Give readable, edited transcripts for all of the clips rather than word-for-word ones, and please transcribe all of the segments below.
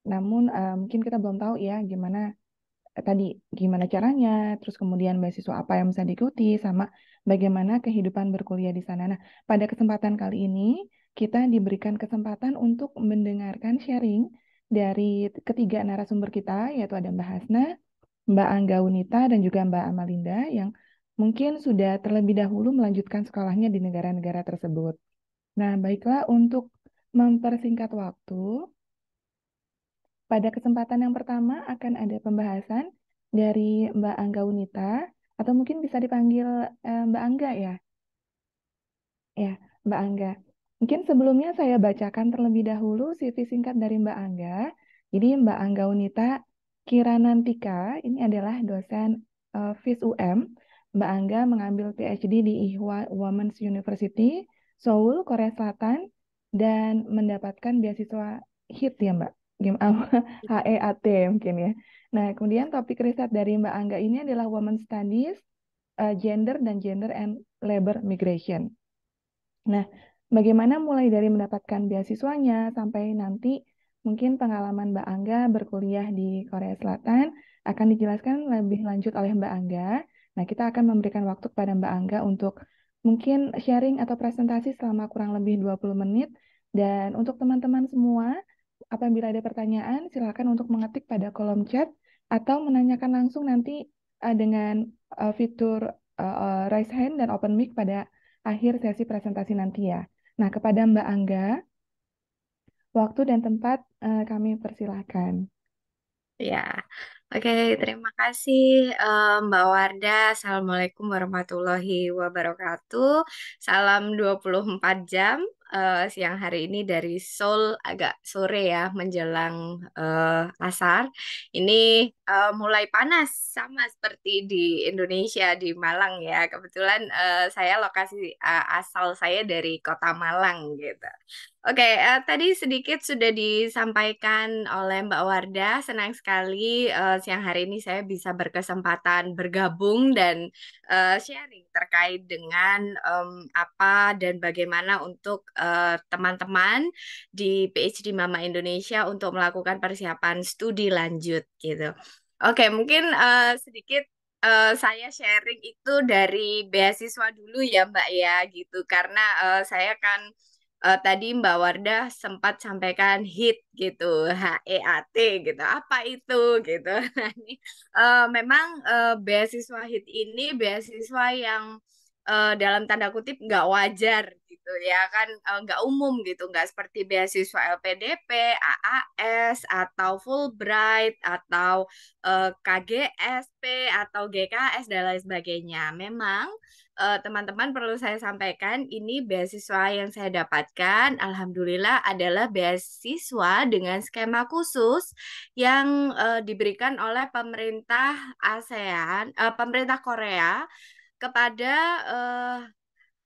Namun mungkin kita belum tahu ya gimana caranya, terus kemudian beasiswa apa yang bisa diikuti, sama bagaimana kehidupan berkuliah di sana. Nah, pada kesempatan kali ini kita diberikan kesempatan untuk mendengarkan sharing dari ketiga narasumber kita, yaitu ada Mbak Hasna, Mbak Angga Unita, dan juga Mbak Amalinda yang mungkin sudah terlebih dahulu melanjutkan sekolahnya di negara-negara tersebut. Nah, baiklah untuk mempersingkat waktu, pada kesempatan yang pertama akan ada pembahasan dari Mbak Angga Unita, atau mungkin bisa dipanggil Mbak Angga ya. Ya, Mbak Angga. Mungkin sebelumnya saya bacakan terlebih dahulu CV singkat dari Mbak Angga. Jadi Mbak Angga Unita Kiranantika ini adalah dosen FIS UM. Mbak Angga mengambil PhD di Ihwa Women's University, Seoul, Korea Selatan, dan mendapatkan beasiswa HIT ya Mbak. HEAT mungkin ya. Nah, kemudian topik riset dari Mbak Angga ini adalah Women Studies, Gender dan Gender and Labor Migration. Nah, bagaimana mulai dari mendapatkan beasiswanya sampai nanti mungkin pengalaman Mbak Angga berkuliah di Korea Selatan akan dijelaskan lebih lanjut oleh Mbak Angga. Nah, kita akan memberikan waktu kepada Mbak Angga untuk mungkin sharing atau presentasi selama kurang lebih 20 menit. Dan untuk teman-teman semua, apabila ada pertanyaan, silakan untuk mengetik pada kolom chat atau menanyakan langsung nanti dengan fitur raise hand dan open mic pada akhir sesi presentasi nanti ya. Nah, kepada Mbak Angga, waktu dan tempat kami persilahkan. Ya, oke. Terima kasih Mbak Warda. Assalamualaikum warahmatullahi wabarakatuh. Salam 24 jam. Siang hari ini dari Seoul agak sore ya, menjelang asar. Ini mulai panas, sama seperti di Indonesia, di Malang ya. Kebetulan saya lokasi asal saya dari kota Malang gitu. Oke, tadi sedikit sudah disampaikan oleh Mbak Wardah. Senang sekali siang hari ini saya bisa berkesempatan bergabung dan sharing terkait dengan apa dan bagaimana untuk teman-teman di PhD Mama Indonesia untuk melakukan persiapan studi lanjut gitu. Oke, mungkin sedikit saya sharing itu dari beasiswa dulu ya Mbak ya gitu karena saya kan tadi Mbak Wardah sempat sampaikan HIT gitu, HEAT gitu. Apa itu gitu. Nah, ini memang beasiswa HIT ini beasiswa yang dalam tanda kutip nggak wajar gitu ya kan nggak umum gitu nggak seperti beasiswa LPDP, AAS atau Fulbright atau KGSP atau GKS dan lain sebagainya. Memang teman-teman perlu saya sampaikan, ini beasiswa yang saya dapatkan, alhamdulillah adalah beasiswa dengan skema khusus yang diberikan oleh pemerintah ASEAN, pemerintah Korea kepada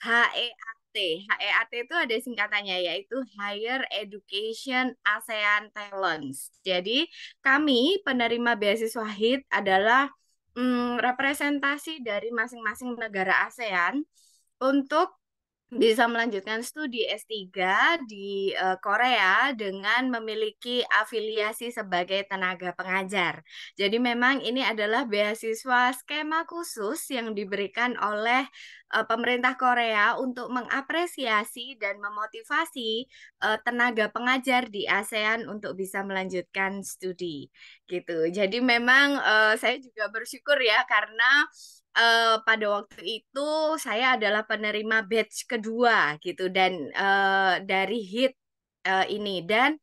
HEAT. HEAT itu ada singkatannya yaitu Higher Education ASEAN Talents. Jadi kami penerima beasiswa HIT adalah representasi dari masing-masing negara ASEAN untuk bisa melanjutkan studi S3 di Korea dengan memiliki afiliasi sebagai tenaga pengajar. Jadi memang ini adalah beasiswa skema khusus yang diberikan oleh pemerintah Korea untuk mengapresiasi dan memotivasi tenaga pengajar di ASEAN untuk bisa melanjutkan studi gitu. Jadi memang saya juga bersyukur ya karena pada waktu itu saya adalah penerima batch kedua gitu dan dari HIT ini dan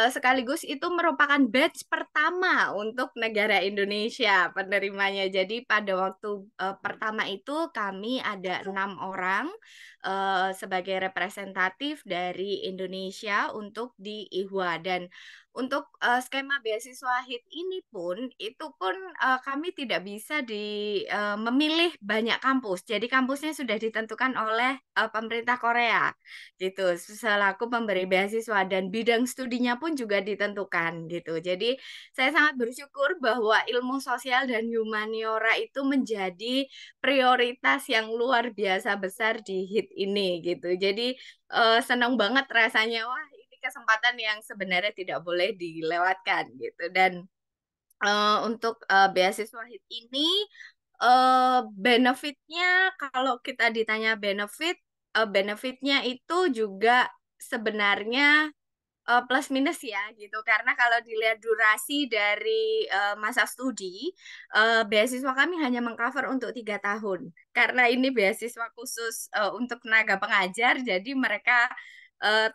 sekaligus itu merupakan batch pertama untuk negara Indonesia penerimanya. Jadi pada waktu pertama itu kami ada 6 orang sebagai representatif dari Indonesia untuk di IHWA dan untuk skema beasiswa HIT ini pun itu pun kami tidak bisa memilih banyak kampus. Jadi kampusnya sudah ditentukan oleh pemerintah Korea gitu selaku pemberi beasiswa dan bidang studinya pun juga ditentukan gitu. Jadi saya sangat bersyukur bahwa ilmu sosial dan humaniora itu menjadi prioritas yang luar biasa besar di HIT ini gitu. Jadi senang banget rasanya wah ini kesempatan yang sebenarnya tidak boleh dilewatkan gitu. Dan untuk beasiswa HIT ini benefitnya, kalau kita ditanya benefitnya itu juga sebenarnya plus minus ya gitu, karena kalau dilihat durasi dari masa studi, beasiswa kami hanya mengcover untuk 3 tahun karena ini beasiswa khusus untuk tenaga pengajar, jadi mereka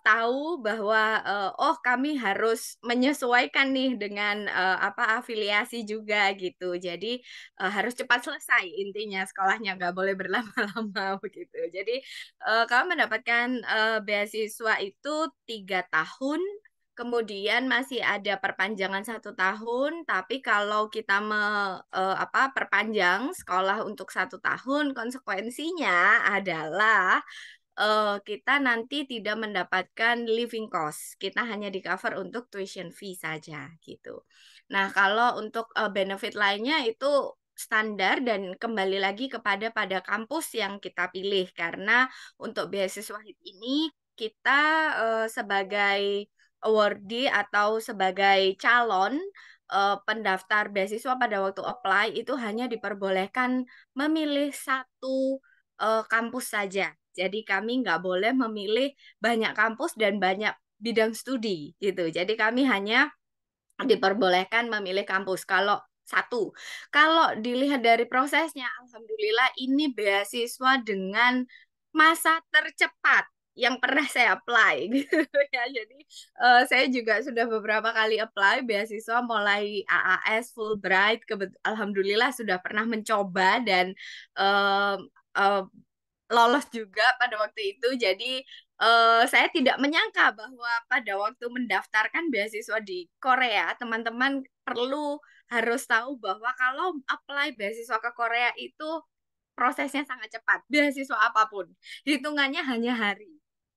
tahu bahwa oh kami harus menyesuaikan nih dengan apa afiliasi juga gitu, jadi harus cepat selesai, intinya sekolahnya nggak boleh berlama-lama begitu. Jadi kamu mendapatkan beasiswa itu 3 tahun, kemudian masih ada perpanjangan 1 tahun. Tapi kalau kita apa perpanjang sekolah untuk 1 tahun, konsekuensinya adalah kita nanti tidak mendapatkan living cost. Kita hanya di cover untuk tuition fee saja gitu. Nah, kalau untuk benefit lainnya itu standar dan kembali lagi pada kampus yang kita pilih, karena untuk beasiswa HIT ini kita sebagai awardee atau sebagai calon pendaftar beasiswa pada waktu apply itu hanya diperbolehkan memilih satu kampus saja. Jadi kami nggak boleh memilih banyak kampus dan banyak bidang studi gitu. Jadi kami hanya diperbolehkan memilih kampus. Kalau satu, kalau dilihat dari prosesnya, alhamdulillah ini beasiswa dengan masa tercepat yang pernah saya apply gitu ya. Jadi saya juga sudah beberapa kali apply beasiswa mulai AAS, Fulbright, alhamdulillah sudah pernah mencoba dan eh, eh, lolos juga pada waktu itu. Jadi saya tidak menyangka bahwa pada waktu mendaftarkan beasiswa di Korea, teman-teman perlu harus tahu bahwa kalau apply beasiswa ke Korea itu prosesnya sangat cepat. Beasiswa apapun, hitungannya hanya hari.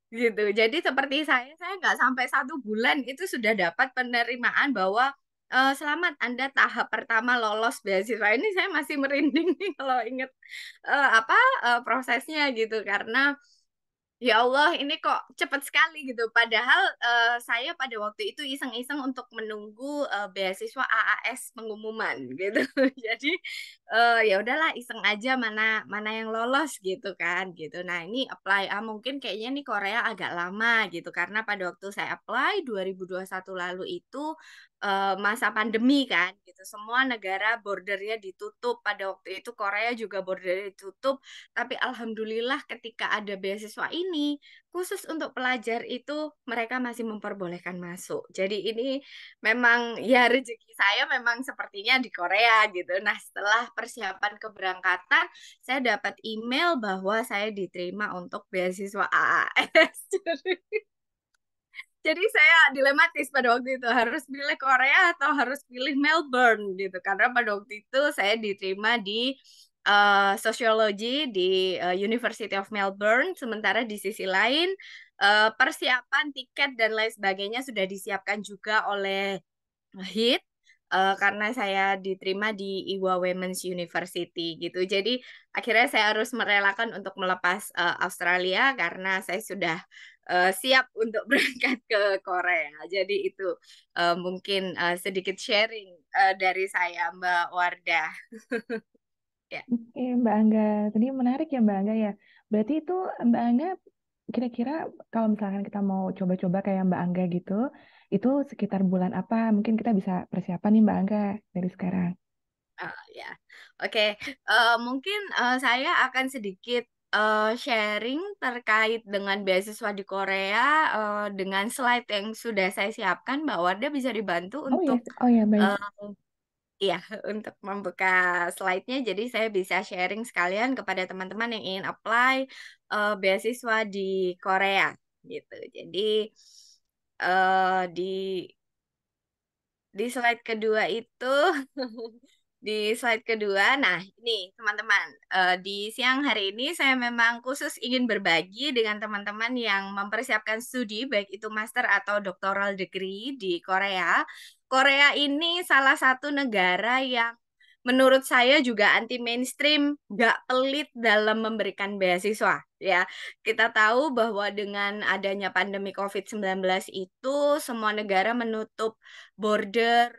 Gitu. Jadi seperti saya nggak sampai 1 bulan itu sudah dapat penerimaan bahwa selamat Anda tahap pertama lolos beasiswa. Ini saya masih merinding nih kalau ingat apa prosesnya gitu, karena ya Allah, ini kok cepat sekali gitu. Padahal saya pada waktu itu iseng-iseng untuk menunggu beasiswa AAS pengumuman gitu. Jadi ya udahlah iseng aja mana mana yang lolos gitu kan gitu. Nah, ini apply mungkin kayaknya nih Korea agak lama gitu karena pada waktu saya apply 2021 lalu itu masa pandemi kan gitu. Semua negara bordernya ditutup. Pada waktu itu Korea juga bordernya ditutup, tapi alhamdulillah ketika ada beasiswa ini, khusus untuk pelajar itu mereka masih memperbolehkan masuk. Jadi ini memang ya rezeki saya memang sepertinya di Korea gitu. Nah, setelah persiapan keberangkatan, saya dapat email bahwa saya diterima untuk beasiswa AAS. Jadi saya dilematis pada waktu itu harus pilih Korea atau harus pilih Melbourne gitu, karena pada waktu itu saya diterima di sosiologi di University of Melbourne, sementara di sisi lain persiapan tiket dan lain sebagainya sudah disiapkan juga oleh HIT karena saya diterima di Iowa Women's University gitu. Jadi akhirnya saya harus merelakan untuk melepas Australia karena saya sudah siap untuk berangkat ke Korea. Jadi itu mungkin sedikit sharing dari saya, Mbak Wardah. Ya. Oke, Mbak Angga. Tadi menarik ya Mbak Angga ya. Berarti itu Mbak Angga kira-kira kalau misalkan kita mau coba-coba kayak Mbak Angga gitu, itu sekitar bulan apa? Mungkin kita bisa persiapan nih Mbak Angga dari sekarang. Ya, oke. Mungkin saya akan sedikit sharing terkait dengan beasiswa di Korea dengan slide yang sudah saya siapkan. Mbak Wardah bisa dibantu Oh ya, untuk oh ya baik. eh, ya untuk membuka slide-nya. Jadi saya bisa sharing sekalian kepada teman-teman yang ingin apply beasiswa di Korea gitu. Jadi di slide kedua itu di slide kedua, nah ini teman-teman, di siang hari ini saya memang khusus ingin berbagi dengan teman-teman yang mempersiapkan studi, baik itu master atau doctoral degree di Korea. Korea ini salah satu negara yang menurut saya juga anti mainstream, gak pelit dalam memberikan beasiswa. ya. Kita tahu bahwa dengan adanya pandemi COVID-19 itu semua negara menutup border,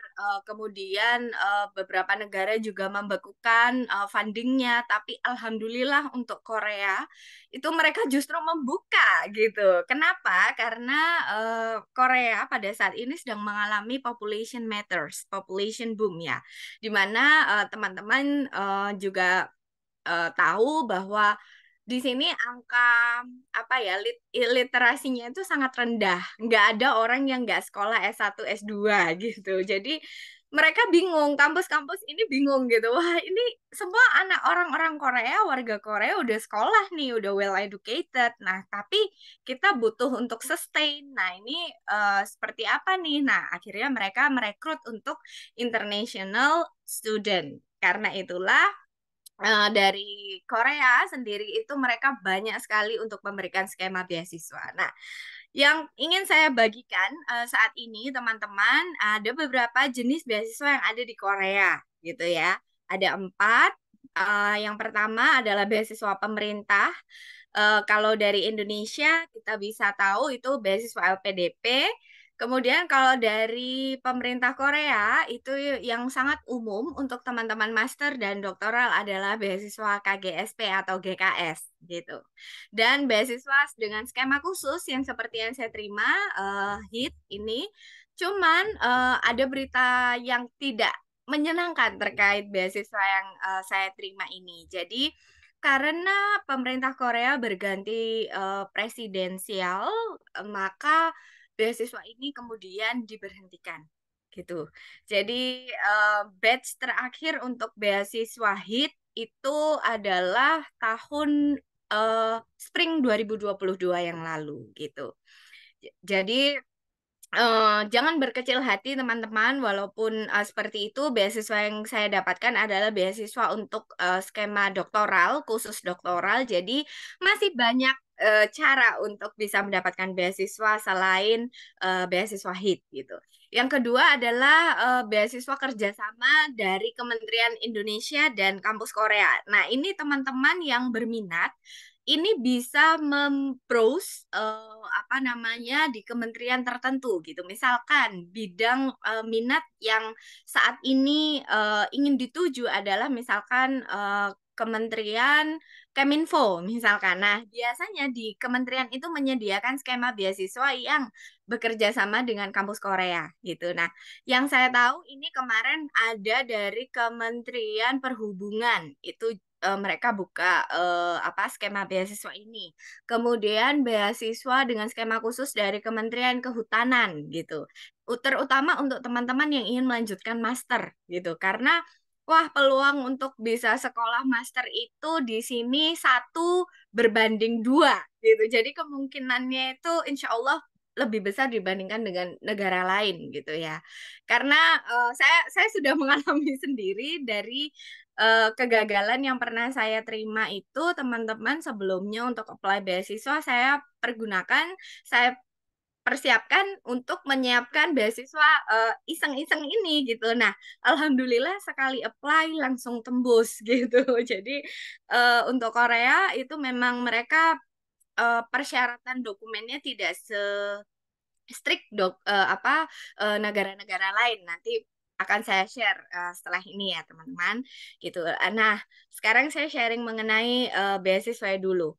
kemudian beberapa negara juga membekukan fundingnya, tapi alhamdulillah untuk Korea itu mereka justru membuka gitu. Kenapa? Karena Korea pada saat ini sedang mengalami population matters, population boom ya, di mana teman-teman juga tahu bahwa di sini angka apa ya literasinya itu sangat rendah. Nggak ada orang yang nggak sekolah S1, S2 gitu. Jadi mereka bingung, kampus-kampus ini bingung gitu. Wah, ini semua anak orang-orang Korea, warga Korea udah sekolah nih, udah well educated. Nah, tapi kita butuh untuk sustain. Nah, ini seperti apa nih? Nah, akhirnya mereka merekrut untuk international student. Karena itulah dari Korea sendiri itu mereka banyak sekali untuk memberikan skema beasiswa. Nah, yang ingin saya bagikan saat ini teman-teman ada beberapa jenis beasiswa yang ada di Korea gitu ya. Ada 4. Yang pertama adalah beasiswa pemerintah. Kalau dari Indonesia kita bisa tahu itu beasiswa LPDP. Kemudian kalau dari pemerintah Korea itu yang sangat umum untuk teman-teman master dan doktoral adalah beasiswa KGSP atau GKS gitu. Dan beasiswa dengan skema khusus yang seperti yang saya terima HIT ini, cuman ada berita yang tidak menyenangkan terkait beasiswa yang saya terima ini. Jadi karena pemerintah Korea berganti presidensial, maka beasiswa ini kemudian diberhentikan gitu. Jadi batch terakhir untuk beasiswa HIT itu adalah tahun spring 2022 yang lalu gitu. Jadi jangan berkecil hati teman-teman, walaupun seperti itu beasiswa yang saya dapatkan adalah beasiswa untuk skema doktoral, khusus doktoral. Jadi masih banyak cara untuk bisa mendapatkan beasiswa selain beasiswa HIT gitu. Yang kedua adalah beasiswa kerjasama dari Kementerian Indonesia dan kampus Korea. Nah, ini teman-teman yang berminat ini bisa membrowse apa namanya di kementerian tertentu gitu. Misalkan bidang minat yang saat ini ingin dituju adalah misalkan Kementerian Keminfo misalkan. Nah, biasanya di kementerian itu menyediakan skema beasiswa yang bekerja sama dengan kampus Korea gitu. Nah, yang saya tahu ini kemarin ada dari Kementerian Perhubungan itu mereka buka apa skema beasiswa ini. Kemudian beasiswa dengan skema khusus dari Kementerian Kehutanan gitu. Terutama untuk teman-teman yang ingin melanjutkan master gitu. Karena wah peluang untuk bisa sekolah master itu di sini 1 berbanding 2 gitu. Jadi kemungkinannya itu insya Allah lebih besar dibandingkan dengan negara lain gitu ya. Karena saya sudah mengalami sendiri dari kegagalan yang pernah saya terima itu teman-teman sebelumnya untuk apply beasiswa saya persiapkan untuk menyiapkan beasiswa iseng-iseng ini gitu. Nah, alhamdulillah sekali apply langsung tembus gitu. Jadi untuk Korea itu memang mereka persyaratan dokumennya tidak strict apa negara-negara lain. Nanti akan saya share setelah ini ya teman-teman gitu. Nah, sekarang saya sharing mengenai beasiswa dulu.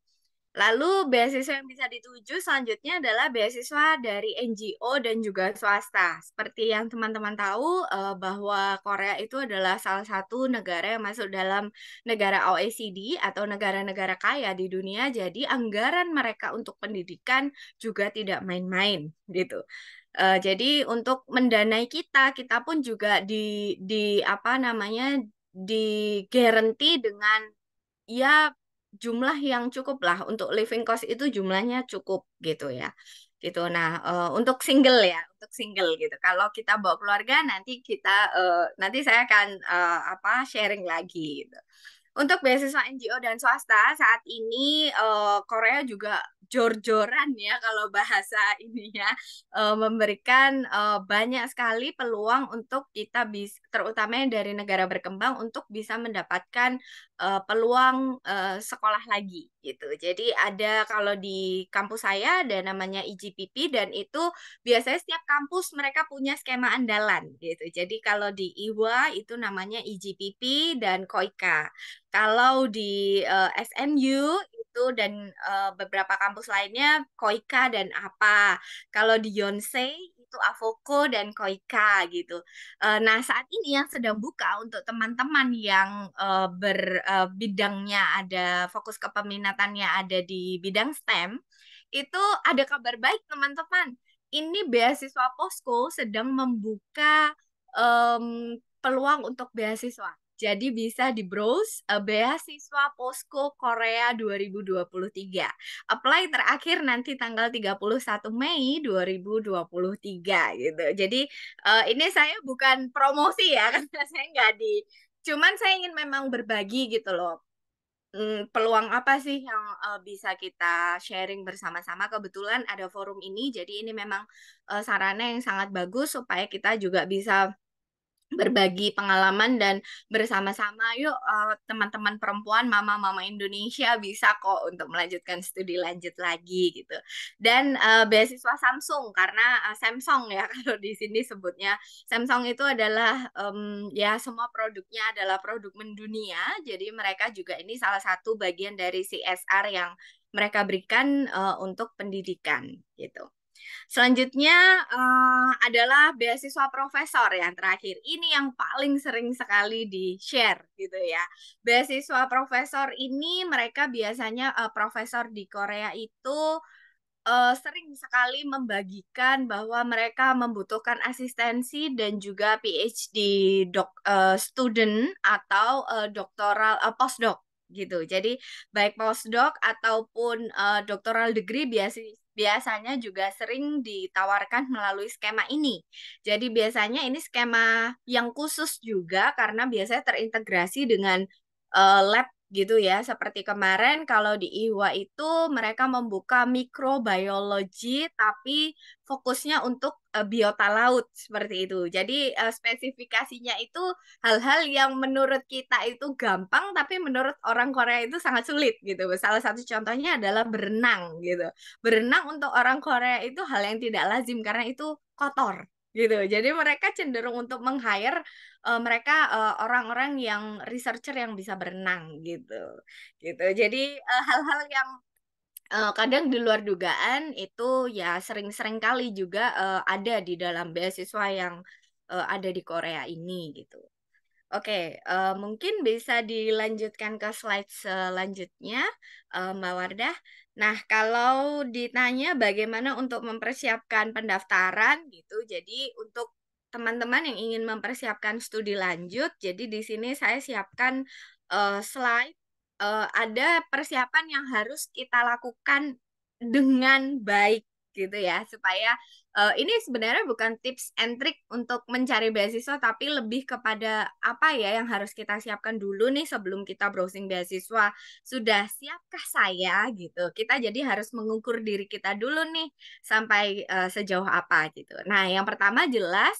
Lalu beasiswa yang bisa dituju selanjutnya adalah beasiswa dari NGO dan juga swasta. Seperti yang teman-teman tahu bahwa Korea itu adalah salah satu negara yang masuk dalam negara OECD atau negara-negara kaya di dunia. Jadi anggaran mereka untuk pendidikan juga tidak main-main gitu. Jadi untuk mendanai kita, kita pun juga di apa namanya di guarantee dengan ya jumlah yang cukup lah untuk living cost itu jumlahnya cukup gitu ya gitu. Nah untuk single ya untuk single gitu kalau kita bawa keluarga nanti saya akan apa sharing lagi gitu. Untuk beasiswa NGO dan swasta saat ini Korea juga jor-joran ya kalau bahasa ininya, memberikan banyak sekali peluang untuk kita bisa, terutama yang dari negara berkembang, untuk bisa mendapatkan peluang sekolah lagi gitu. Jadi ada, kalau di kampus saya ada namanya IGPP, dan itu biasanya setiap kampus mereka punya skema andalan gitu. Jadi kalau di IWA itu namanya IGPP dan KOIKA. Kalau di SNU itu dan beberapa kampus lainnya KOIKA dan APA. Kalau di Yonsei itu Avoko dan KOIKA gitu. Nah, saat ini yang sedang buka untuk teman-teman yang bidangnya ada, fokus kepeminatannya ada di bidang STEM, itu ada kabar baik teman-teman. Ini beasiswa Posko sedang membuka peluang untuk beasiswa. Jadi bisa di-browse beasiswa Posko Korea 2023. Apply terakhir nanti tanggal 31 Mei 2023 gitu. Jadi ini saya bukan promosi ya, karena saya nggak di. Cuman saya ingin memang berbagi gitu loh. Peluang apa sih yang bisa kita sharing bersama-sama? Kebetulan ada forum ini, jadi ini memang sarana yang sangat bagus supaya kita juga bisa berbagi pengalaman dan bersama-sama yuk, teman-teman perempuan, mama-mama Indonesia bisa kok untuk melanjutkan studi lanjut lagi gitu. Dan beasiswa Samsung, karena Samsung ya kalau di sini sebutnya. Samsung itu adalah ya semua produknya adalah produk mendunia, jadi mereka juga ini salah satu bagian dari CSR yang mereka berikan untuk pendidikan gitu. Selanjutnya adalah beasiswa profesor yang terakhir. Ini yang paling sering sekali di-share gitu ya. Beasiswa profesor ini mereka biasanya profesor di Korea itu sering sekali membagikan bahwa mereka membutuhkan asistensi dan juga PhD student atau doktoral postdoc gitu. Jadi baik postdoc ataupun doctoral degree biasanya juga sering ditawarkan melalui skema ini. Jadi biasanya ini skema yang khusus juga karena biasanya terintegrasi dengan lab gitu ya. Seperti kemarin kalau di IWA itu mereka membuka mikrobiologi tapi fokusnya untuk biota laut seperti itu. Jadi spesifikasinya itu hal-hal yang menurut kita itu gampang tapi menurut orang Korea itu sangat sulit gitu. Salah satu contohnya adalah berenang gitu. Berenang untuk orang Korea itu hal yang tidak lazim karena itu kotor gitu. Jadi mereka cenderung untuk meng-hire mereka orang-orang yang researcher yang bisa berenang gitu. Gitu. Jadi hal-hal yang kadang di luar dugaan itu ya sering-sering kali juga ada di dalam beasiswa yang ada di Korea ini gitu. Oke, mungkin bisa dilanjutkan ke slide selanjutnya, Mbak Wardah. Nah, kalau ditanya bagaimana untuk mempersiapkan pendaftaran gitu, jadi untuk teman-teman yang ingin mempersiapkan studi lanjut, jadi di sini saya siapkan slide, ada persiapan yang harus kita lakukan dengan baik gitu ya, supaya ini sebenarnya bukan tips and trick untuk mencari beasiswa, tapi lebih kepada apa ya yang harus kita siapkan dulu nih sebelum kita browsing beasiswa. Sudah siapkah saya gitu? Kita jadi harus mengukur diri kita dulu nih sampai sejauh apa gitu. Nah, yang pertama jelas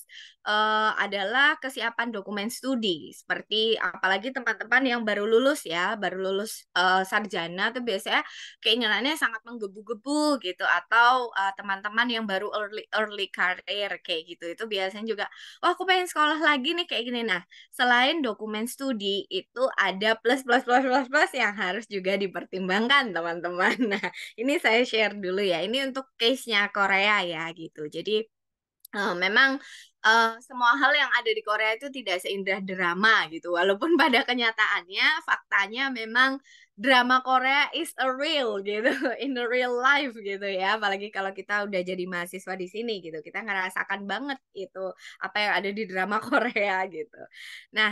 adalah kesiapan dokumen studi. Seperti apalagi teman-teman yang baru lulus ya, baru lulus sarjana tuh biasanya keinginannya sangat menggebu-gebu gitu, atau teman-teman yang baru early career kayak gitu itu biasanya juga, oh aku pengen sekolah lagi nih kayak gini. Nah, selain dokumen studi itu ada plus yang harus juga dipertimbangkan teman-teman. Nah, ini saya share dulu ya, ini untuk case-nya Korea ya gitu. Jadi memang semua hal yang ada di Korea itu tidak seindah drama gitu. Walaupun pada kenyataannya, faktanya memang drama Korea is a real gitu, in the real life gitu ya. Apalagi kalau kita udah jadi mahasiswa di sini gitu, kita ngerasakan banget itu apa yang ada di drama Korea gitu. Nah,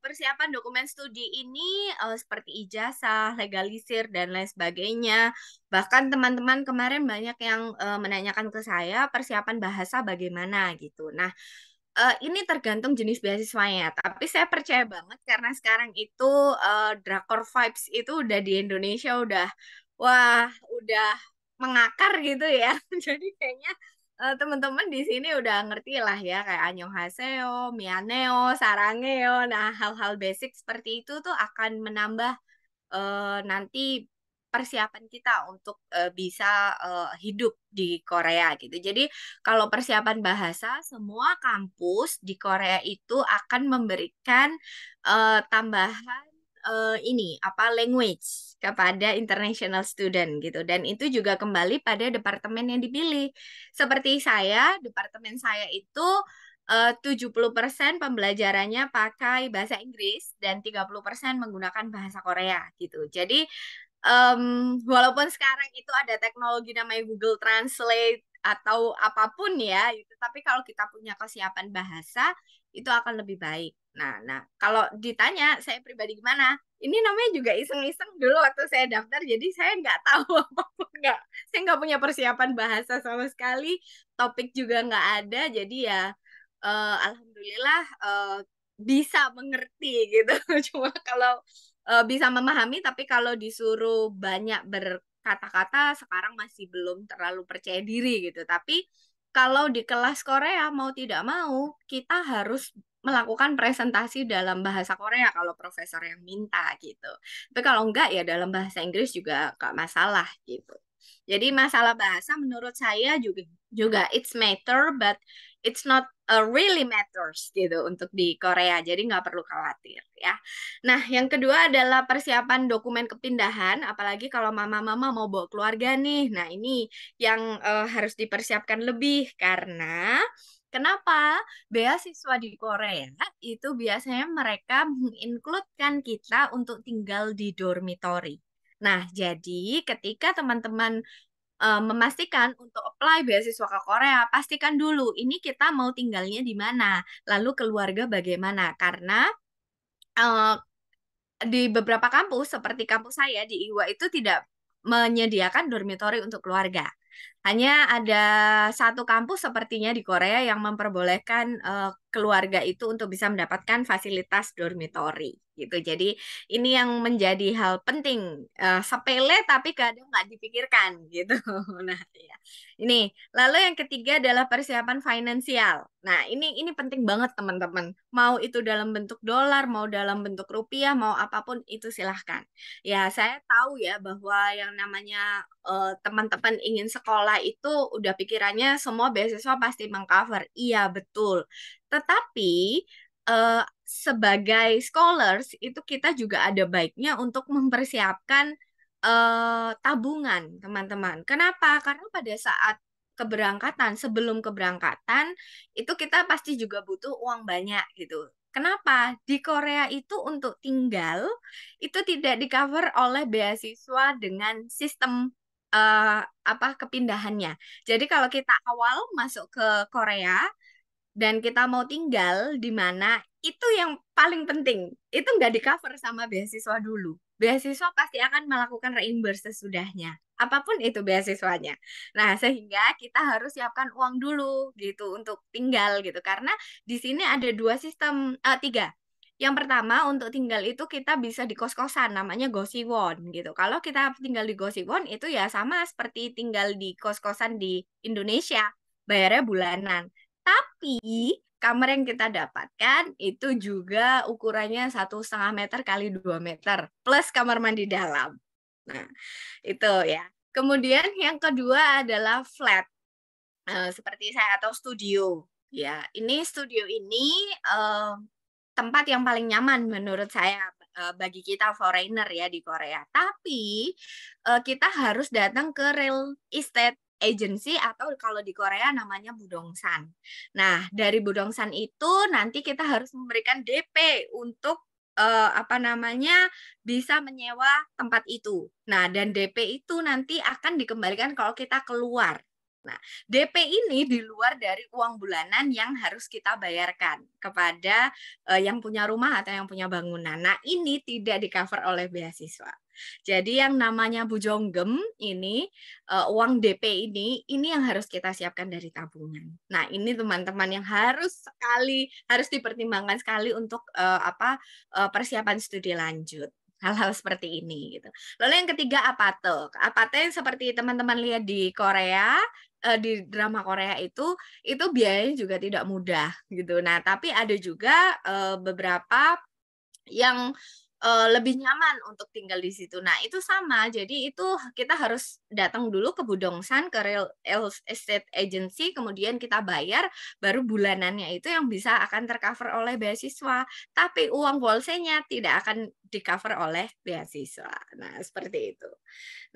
persiapan dokumen studi ini seperti ijazah, legalisir dan lain sebagainya. Bahkan teman-teman kemarin banyak yang menanyakan ke saya persiapan bahasa bagaimana gitu. Nah, ini tergantung jenis beasiswanya, tapi saya percaya banget karena sekarang itu drakor vibes itu udah di Indonesia udah, wah, udah mengakar gitu ya. Jadi kayaknya teman-teman di sini udah ngerti lah ya kayak annyeonghaseyo, mianneo, sarangeo. Nah, hal-hal basic seperti itu tuh akan menambah nanti persiapan kita untuk bisa hidup di Korea gitu. Jadi kalau persiapan bahasa, semua kampus di Korea itu akan memberikan tambahan ini apa language kepada international student gitu. Dan itu juga kembali pada departemen yang dipilih. Seperti saya, departemen saya itu 70% pembelajarannya pakai bahasa Inggris dan 30% menggunakan bahasa Korea gitu. Jadi walaupun sekarang itu ada teknologi namanya Google Translate atau apapun ya, gitu, tapi kalau kita punya kesiapan bahasa itu akan lebih baik. Nah, kalau ditanya saya pribadi gimana, ini namanya juga iseng-iseng dulu waktu saya daftar, jadi saya nggak tahu apapun, nggak, saya nggak punya persiapan bahasa sama sekali, topik juga nggak ada, jadi ya alhamdulillah bisa mengerti gitu. Cuma kalau bisa memahami, tapi kalau disuruh banyak berkata-kata sekarang masih belum terlalu percaya diri gitu. Tapi kalau di kelas Korea mau tidak mau kita harus melakukan presentasi dalam bahasa Korea kalau profesor yang minta gitu. Tapi kalau enggak ya dalam bahasa Inggris juga enggak masalah gitu. Jadi masalah bahasa menurut saya juga juga it's matter but it's not really matters gitu untuk di Korea. Jadi nggak perlu khawatir ya. Nah, yang kedua adalah persiapan dokumen kepindahan, apalagi kalau mama-mama mau bawa keluarga nih. Nah, ini yang harus dipersiapkan lebih karena kenapa? Beasiswa di Korea itu biasanya mereka mengincludekan kita untuk tinggal di dormitory. Nah, jadi ketika teman-teman memastikan untuk apply beasiswa ke Korea, pastikan dulu ini kita mau tinggalnya di mana, lalu keluarga bagaimana. Karena eh, di beberapa kampus seperti kampus saya di IWA itu tidak menyediakan dormitory untuk keluarga. Hanya ada satu kampus sepertinya di Korea yang memperbolehkan keluarga itu untuk bisa mendapatkan fasilitas dormitory gitu. Jadi ini yang menjadi hal penting, sepele tapi kadang nggak dipikirkan gitu. Nah, ya. Ini lalu yang ketiga adalah persiapan finansial. Nah, ini penting banget teman-teman. Mau itu dalam bentuk dolar, mau dalam bentuk rupiah, mau apapun itu silahkan. Ya, saya tahu ya bahwa yang namanya teman-teman ingin sekolah itu udah pikirannya semua beasiswa pasti mengcover. Iya, betul. Tetapi sebagai scholars itu kita juga ada baiknya untuk mempersiapkan tabungan, teman-teman. Kenapa? Karena pada saat keberangkatan, sebelum keberangkatan, itu kita pasti juga butuh uang banyak gitu. Kenapa? Di Korea itu untuk tinggal itu tidak di-cover oleh beasiswa dengan sistem apa kepindahannya. Jadi kalau kita awal masuk ke Korea dan kita mau tinggal di mana, itu yang paling penting. Itu nggak di-cover sama beasiswa dulu. Beasiswa pasti akan melakukan reimburse sesudahnya. Apapun itu beasiswanya. Nah, sehingga kita harus siapkan uang dulu gitu untuk tinggal gitu. Karena di sini ada dua sistem, tiga. Yang pertama untuk tinggal itu kita bisa di kos-kosan namanya Gosiwon gitu. Kalau kita tinggal di Gosiwon itu ya sama seperti tinggal di kos-kosan di Indonesia, bayarnya bulanan. Tapi kamar yang kita dapatkan itu juga ukurannya 1,5 meter kali 2 meter plus kamar mandi dalam. Nah, itu ya. Kemudian yang kedua adalah flat, seperti saya atau studio. Ya, ini studio ini tempat yang paling nyaman menurut saya bagi kita foreigner ya di Korea. Tapi kita harus datang ke real estate agency atau kalau di Korea namanya budongsan. Nah, dari budongsan itu nanti kita harus memberikan DP untuk apa namanya bisa menyewa tempat itu. Nah, dan DP itu nanti akan dikembalikan kalau kita keluar. Nah, DP ini di luar dari uang bulanan yang harus kita bayarkan kepada yang punya rumah atau yang punya bangunan. Nah, ini tidak di-cover oleh beasiswa. Jadi yang namanya bujonggem ini uang DP ini yang harus kita siapkan dari tabungan. Nah, ini teman-teman yang harus dipertimbangkan sekali untuk persiapan studi lanjut. hal-hal seperti ini gitu. Lalu yang ketiga apate. Apate yang seperti teman-teman lihat di Korea, di drama Korea itu biayanya juga tidak mudah gitu. Nah, tapi ada juga beberapa yang lebih nyaman untuk tinggal di situ. Nah, itu sama. Jadi itu kita harus datang dulu ke Budongsan, ke real estate agency, kemudian kita bayar, baru bulanannya itu yang bisa akan tercover oleh beasiswa. Tapi uang bolsenya tidak akan di-cover oleh beasiswa. Nah, seperti itu.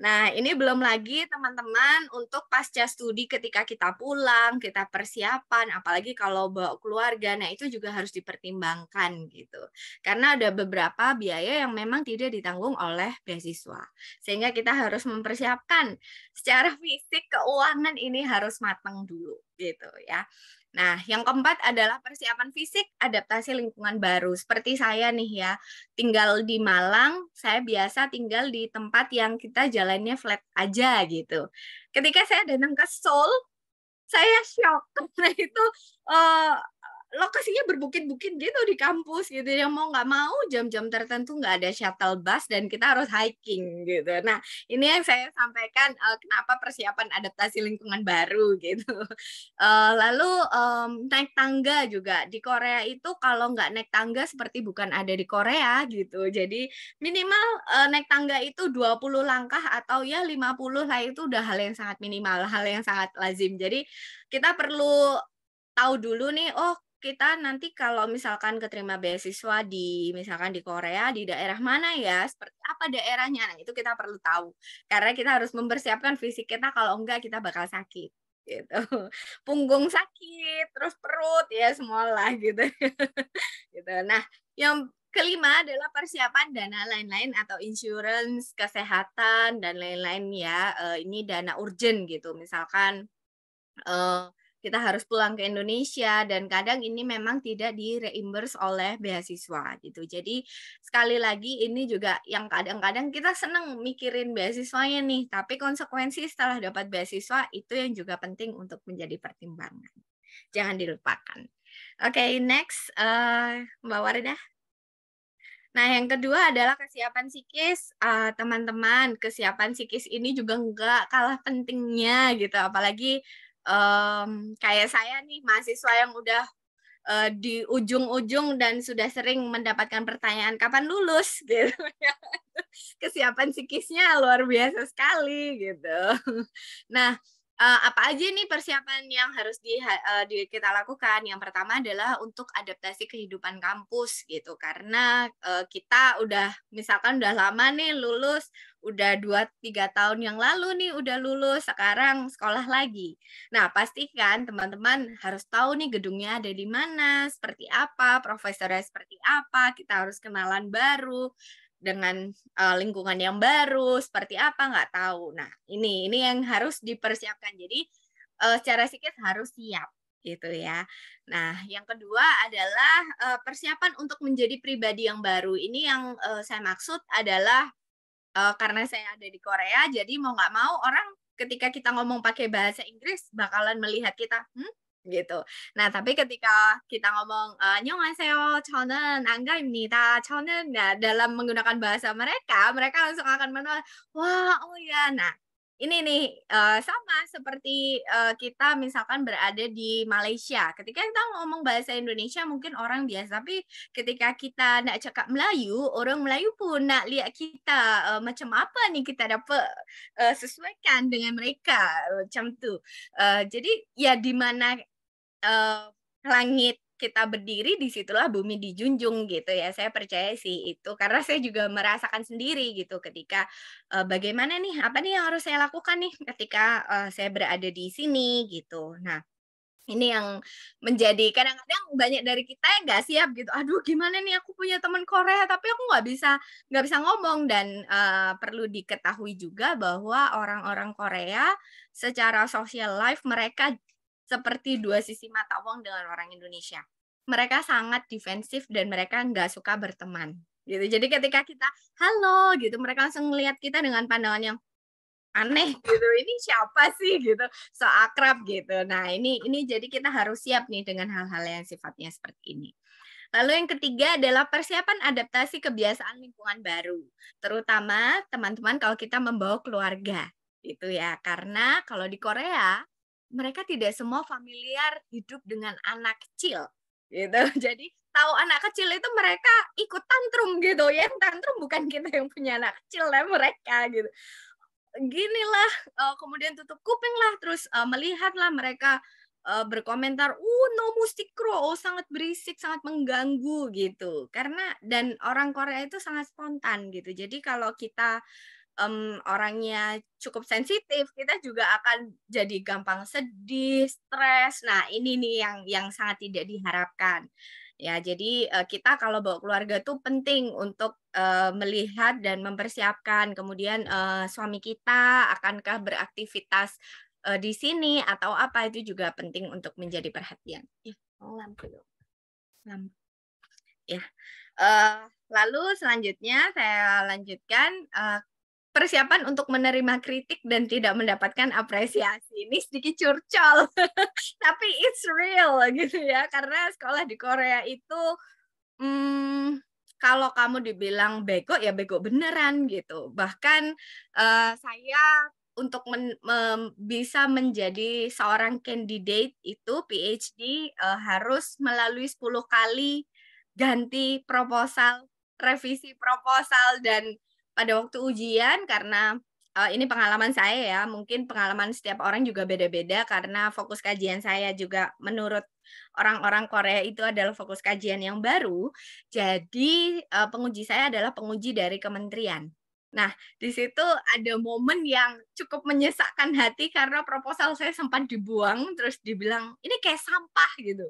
Nah, ini belum lagi teman-teman untuk pasca studi ketika kita pulang, kita persiapan, apalagi kalau bawa keluarga, nah itu juga harus dipertimbangkan gitu. Karena ada beberapa biaya yang memang tidak ditanggung oleh beasiswa. Sehingga kita harus mempersiapkan secara fisik, keuangan ini harus matang dulu gitu ya. Nah, yang keempat adalah persiapan fisik, adaptasi lingkungan baru. Seperti saya nih ya, tinggal di Malang, saya biasa tinggal di tempat yang kita jalannya flat aja gitu. Ketika saya datang ke Seoul, saya shock karena itu uh, lokasinya berbukit-bukit gitu di kampus gitu. Yang mau nggak mau jam-jam tertentu nggak ada shuttle bus dan kita harus hiking gitu. Nah, ini yang saya sampaikan kenapa persiapan adaptasi lingkungan baru gitu. Lalu naik tangga juga di Korea itu kalau nggak naik tangga seperti bukan ada di Korea gitu. Jadi minimal naik tangga itu 20 langkah atau ya 50 lah, itu udah hal yang sangat minimal, hal yang sangat lazim. Jadi kita perlu tahu dulu nih, oh kita nanti kalau misalkan keterima beasiswa di misalkan di Korea, di daerah mana ya, seperti apa daerahnya. Nah, itu kita perlu tahu. Karena kita harus mempersiapkan fisik kita, kalau enggak kita bakal sakit gitu. Punggung sakit, terus perut ya semualah gitu. Gitu. Nah, yang kelima adalah persiapan dana lain-lain atau insurance, kesehatan dan lain-lain ya. Ini dana urgent gitu. Misalkan eh, kita harus pulang ke Indonesia dan kadang ini memang tidak di-reimburse oleh beasiswa gitu. Jadi sekali lagi ini juga yang kadang-kadang kita senang mikirin beasiswanya nih, tapi konsekuensi setelah dapat beasiswa itu yang juga penting untuk menjadi pertimbangan. Jangan dilupakan. Oke, next Mbak Wardah. Nah, yang kedua adalah kesiapan psikis. Teman-teman, kesiapan psikis ini juga nggak kalah pentingnya gitu. Apalagi kayak saya nih, mahasiswa yang udah di ujung-ujung dan sudah sering mendapatkan pertanyaan kapan lulus gitu ya. Kesiapan psikisnya luar biasa sekali gitu. Nah, apa aja nih persiapan yang harus kita lakukan? Yang pertama adalah untuk adaptasi kehidupan kampus gitu, karena kita udah misalkan udah lama nih lulus, udah 2-3 tahun yang lalu nih udah lulus, sekarang sekolah lagi. Nah, pastikan teman-teman harus tahu nih gedungnya ada di mana, seperti apa, profesornya seperti apa, kita harus kenalan baru dengan lingkungan yang baru seperti apa nggak tahu. Nah, ini yang harus dipersiapkan. Jadi secara psikis harus siap gitu ya. Nah, yang kedua adalah persiapan untuk menjadi pribadi yang baru. Ini yang saya maksud adalah karena saya ada di Korea, jadi mau nggak mau orang ketika kita ngomong pakai bahasa Inggris bakalan melihat kita, gitu. Nah, tapi ketika kita ngomong 안녕하세요, 저는 안가입니다. 저는 nah, dalam menggunakan bahasa mereka, mereka langsung akan menolak, wah, oh ya. Nah, ini nih sama seperti kita misalkan berada di Malaysia. Ketika kita ngomong bahasa Indonesia mungkin orang biasa, tapi ketika kita nak cakap Melayu, orang Melayu pun nak lihat kita macam apa nih kita dapat sesuaikan dengan mereka macam tu. Jadi ya di mana langit kita berdiri, disitulah bumi dijunjung gitu ya. Saya percaya sih itu karena saya juga merasakan sendiri gitu ketika bagaimana nih, apa nih yang harus saya lakukan nih ketika saya berada di sini gitu. Nah, ini yang menjadi kadang-kadang banyak dari kita yang nggak siap gitu. Aduh, gimana nih aku punya teman Korea tapi aku nggak bisa ngomong dan perlu diketahui juga bahwa orang-orang Korea secara social life mereka seperti dua sisi mata uang dengan orang Indonesia. Mereka sangat defensif dan mereka nggak suka berteman gitu. Jadi ketika kita halo gitu, mereka langsung melihat kita dengan pandangan yang aneh gitu, ini siapa sih gitu, so akrab gitu. Nah, ini jadi kita harus siap nih dengan hal-hal yang sifatnya seperti ini. Lalu yang ketiga adalah persiapan adaptasi kebiasaan lingkungan baru, terutama teman-teman kalau kita membawa keluarga, gitu ya. Karena kalau di Korea, mereka tidak semua familiar hidup dengan anak kecil, gitu. Jadi tahu anak kecil itu mereka ikut tantrum gitu, yang tantrum bukan kita yang punya anak kecil, lah mereka gitu. Ginilah, kemudian tutup kuping lah, terus, melihatlah mereka, berkomentar, no musikro, oh sangat berisik, sangat mengganggu," gitu. Karena dan orang Korea itu sangat spontan gitu. Jadi kalau kita, orangnya cukup sensitif, kita juga akan jadi gampang sedih, stres. Nah, ini nih yang sangat tidak diharapkan. Ya, jadi, kita kalau bawa keluarga tuh penting untuk, melihat dan mempersiapkan. Kemudian, suami kita akankah beraktivitas, di sini atau apa, itu juga penting untuk menjadi perhatian. Ih, oh lampu dong, lampu. Ya, lalu selanjutnya saya lanjutkan, persiapan untuk menerima kritik dan tidak mendapatkan apresiasi. Ini sedikit curcol, tapi it's real gitu ya, karena sekolah di Korea itu kalau kamu dibilang bego, ya bego beneran gitu. Bahkan, saya untuk bisa menjadi seorang candidate itu PhD, harus melalui 10 kali ganti proposal, revisi proposal, dan pada waktu ujian karena, ini pengalaman saya ya, mungkin pengalaman setiap orang juga beda-beda karena fokus kajian saya juga menurut orang-orang Korea itu adalah fokus kajian yang baru, jadi, penguji saya adalah penguji dari kementerian. Nah, di situ ada momen yang cukup menyesakkan hati karena proposal saya sempat dibuang, terus dibilang, "Ini kayak sampah," gitu.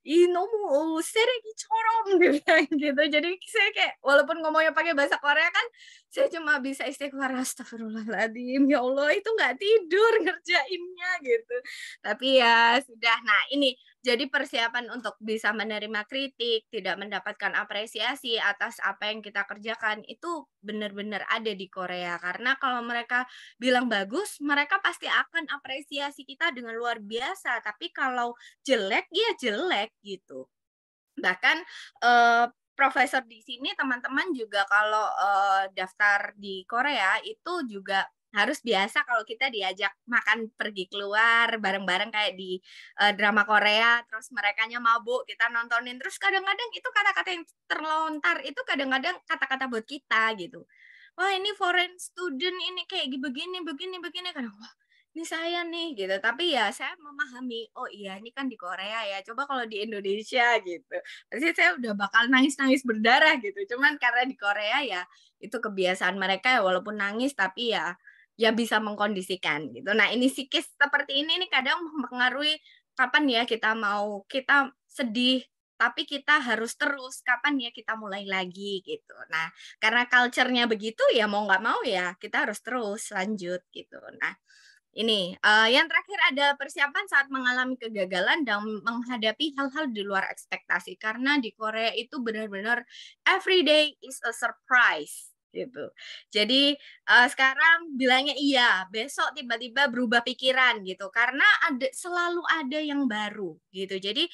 "Ih, 너무 쓰레기처럼," dibilang gitu. Jadi saya kayak walaupun ngomongnya pakai bahasa Korea kan, saya cuma bisa istighfar, "Astagfirullahaladzim, ya Allah itu nggak tidur ngerjainnya," gitu. Tapi ya sudah. Nah ini, jadi persiapan untuk bisa menerima kritik, tidak mendapatkan apresiasi atas apa yang kita kerjakan, itu benar-benar ada di Korea. Karena kalau mereka bilang bagus, mereka pasti akan apresiasi kita dengan luar biasa. Tapi kalau jelek, ya jelek gitu. Bahkan, profesor di sini teman-teman juga kalau, daftar di Korea itu juga harus biasa kalau kita diajak makan pergi keluar bareng-bareng kayak di, drama Korea, terus merekanya mabuk, kita nontonin, terus kadang-kadang itu kata-kata yang terlontar itu kadang-kadang kata-kata buat kita gitu. "Wah ini foreign student ini kayak begini begini begini," kan, wah ini saya nih gitu, tapi ya saya memahami, oh iya ini kan di Korea ya, coba kalau di Indonesia gitu, pasti saya udah bakal nangis-nangis berdarah gitu, cuman karena di Korea ya itu kebiasaan mereka ya walaupun nangis tapi ya bisa mengkondisikan gitu. Nah ini psikis seperti ini nih kadang mempengaruhi kapan ya kita sedih, tapi kita harus terus, kapan ya kita mulai lagi gitu. Nah karena culture-nya begitu ya mau nggak mau ya kita harus terus lanjut gitu. Nah ini, yang terakhir ada persiapan saat mengalami kegagalan dan menghadapi hal-hal di luar ekspektasi. Karena di Korea itu benar-benar every day is a surprise, gitu. Jadi, sekarang bilangnya iya, besok tiba-tiba berubah pikiran gitu, karena selalu ada yang baru, gitu. Jadi,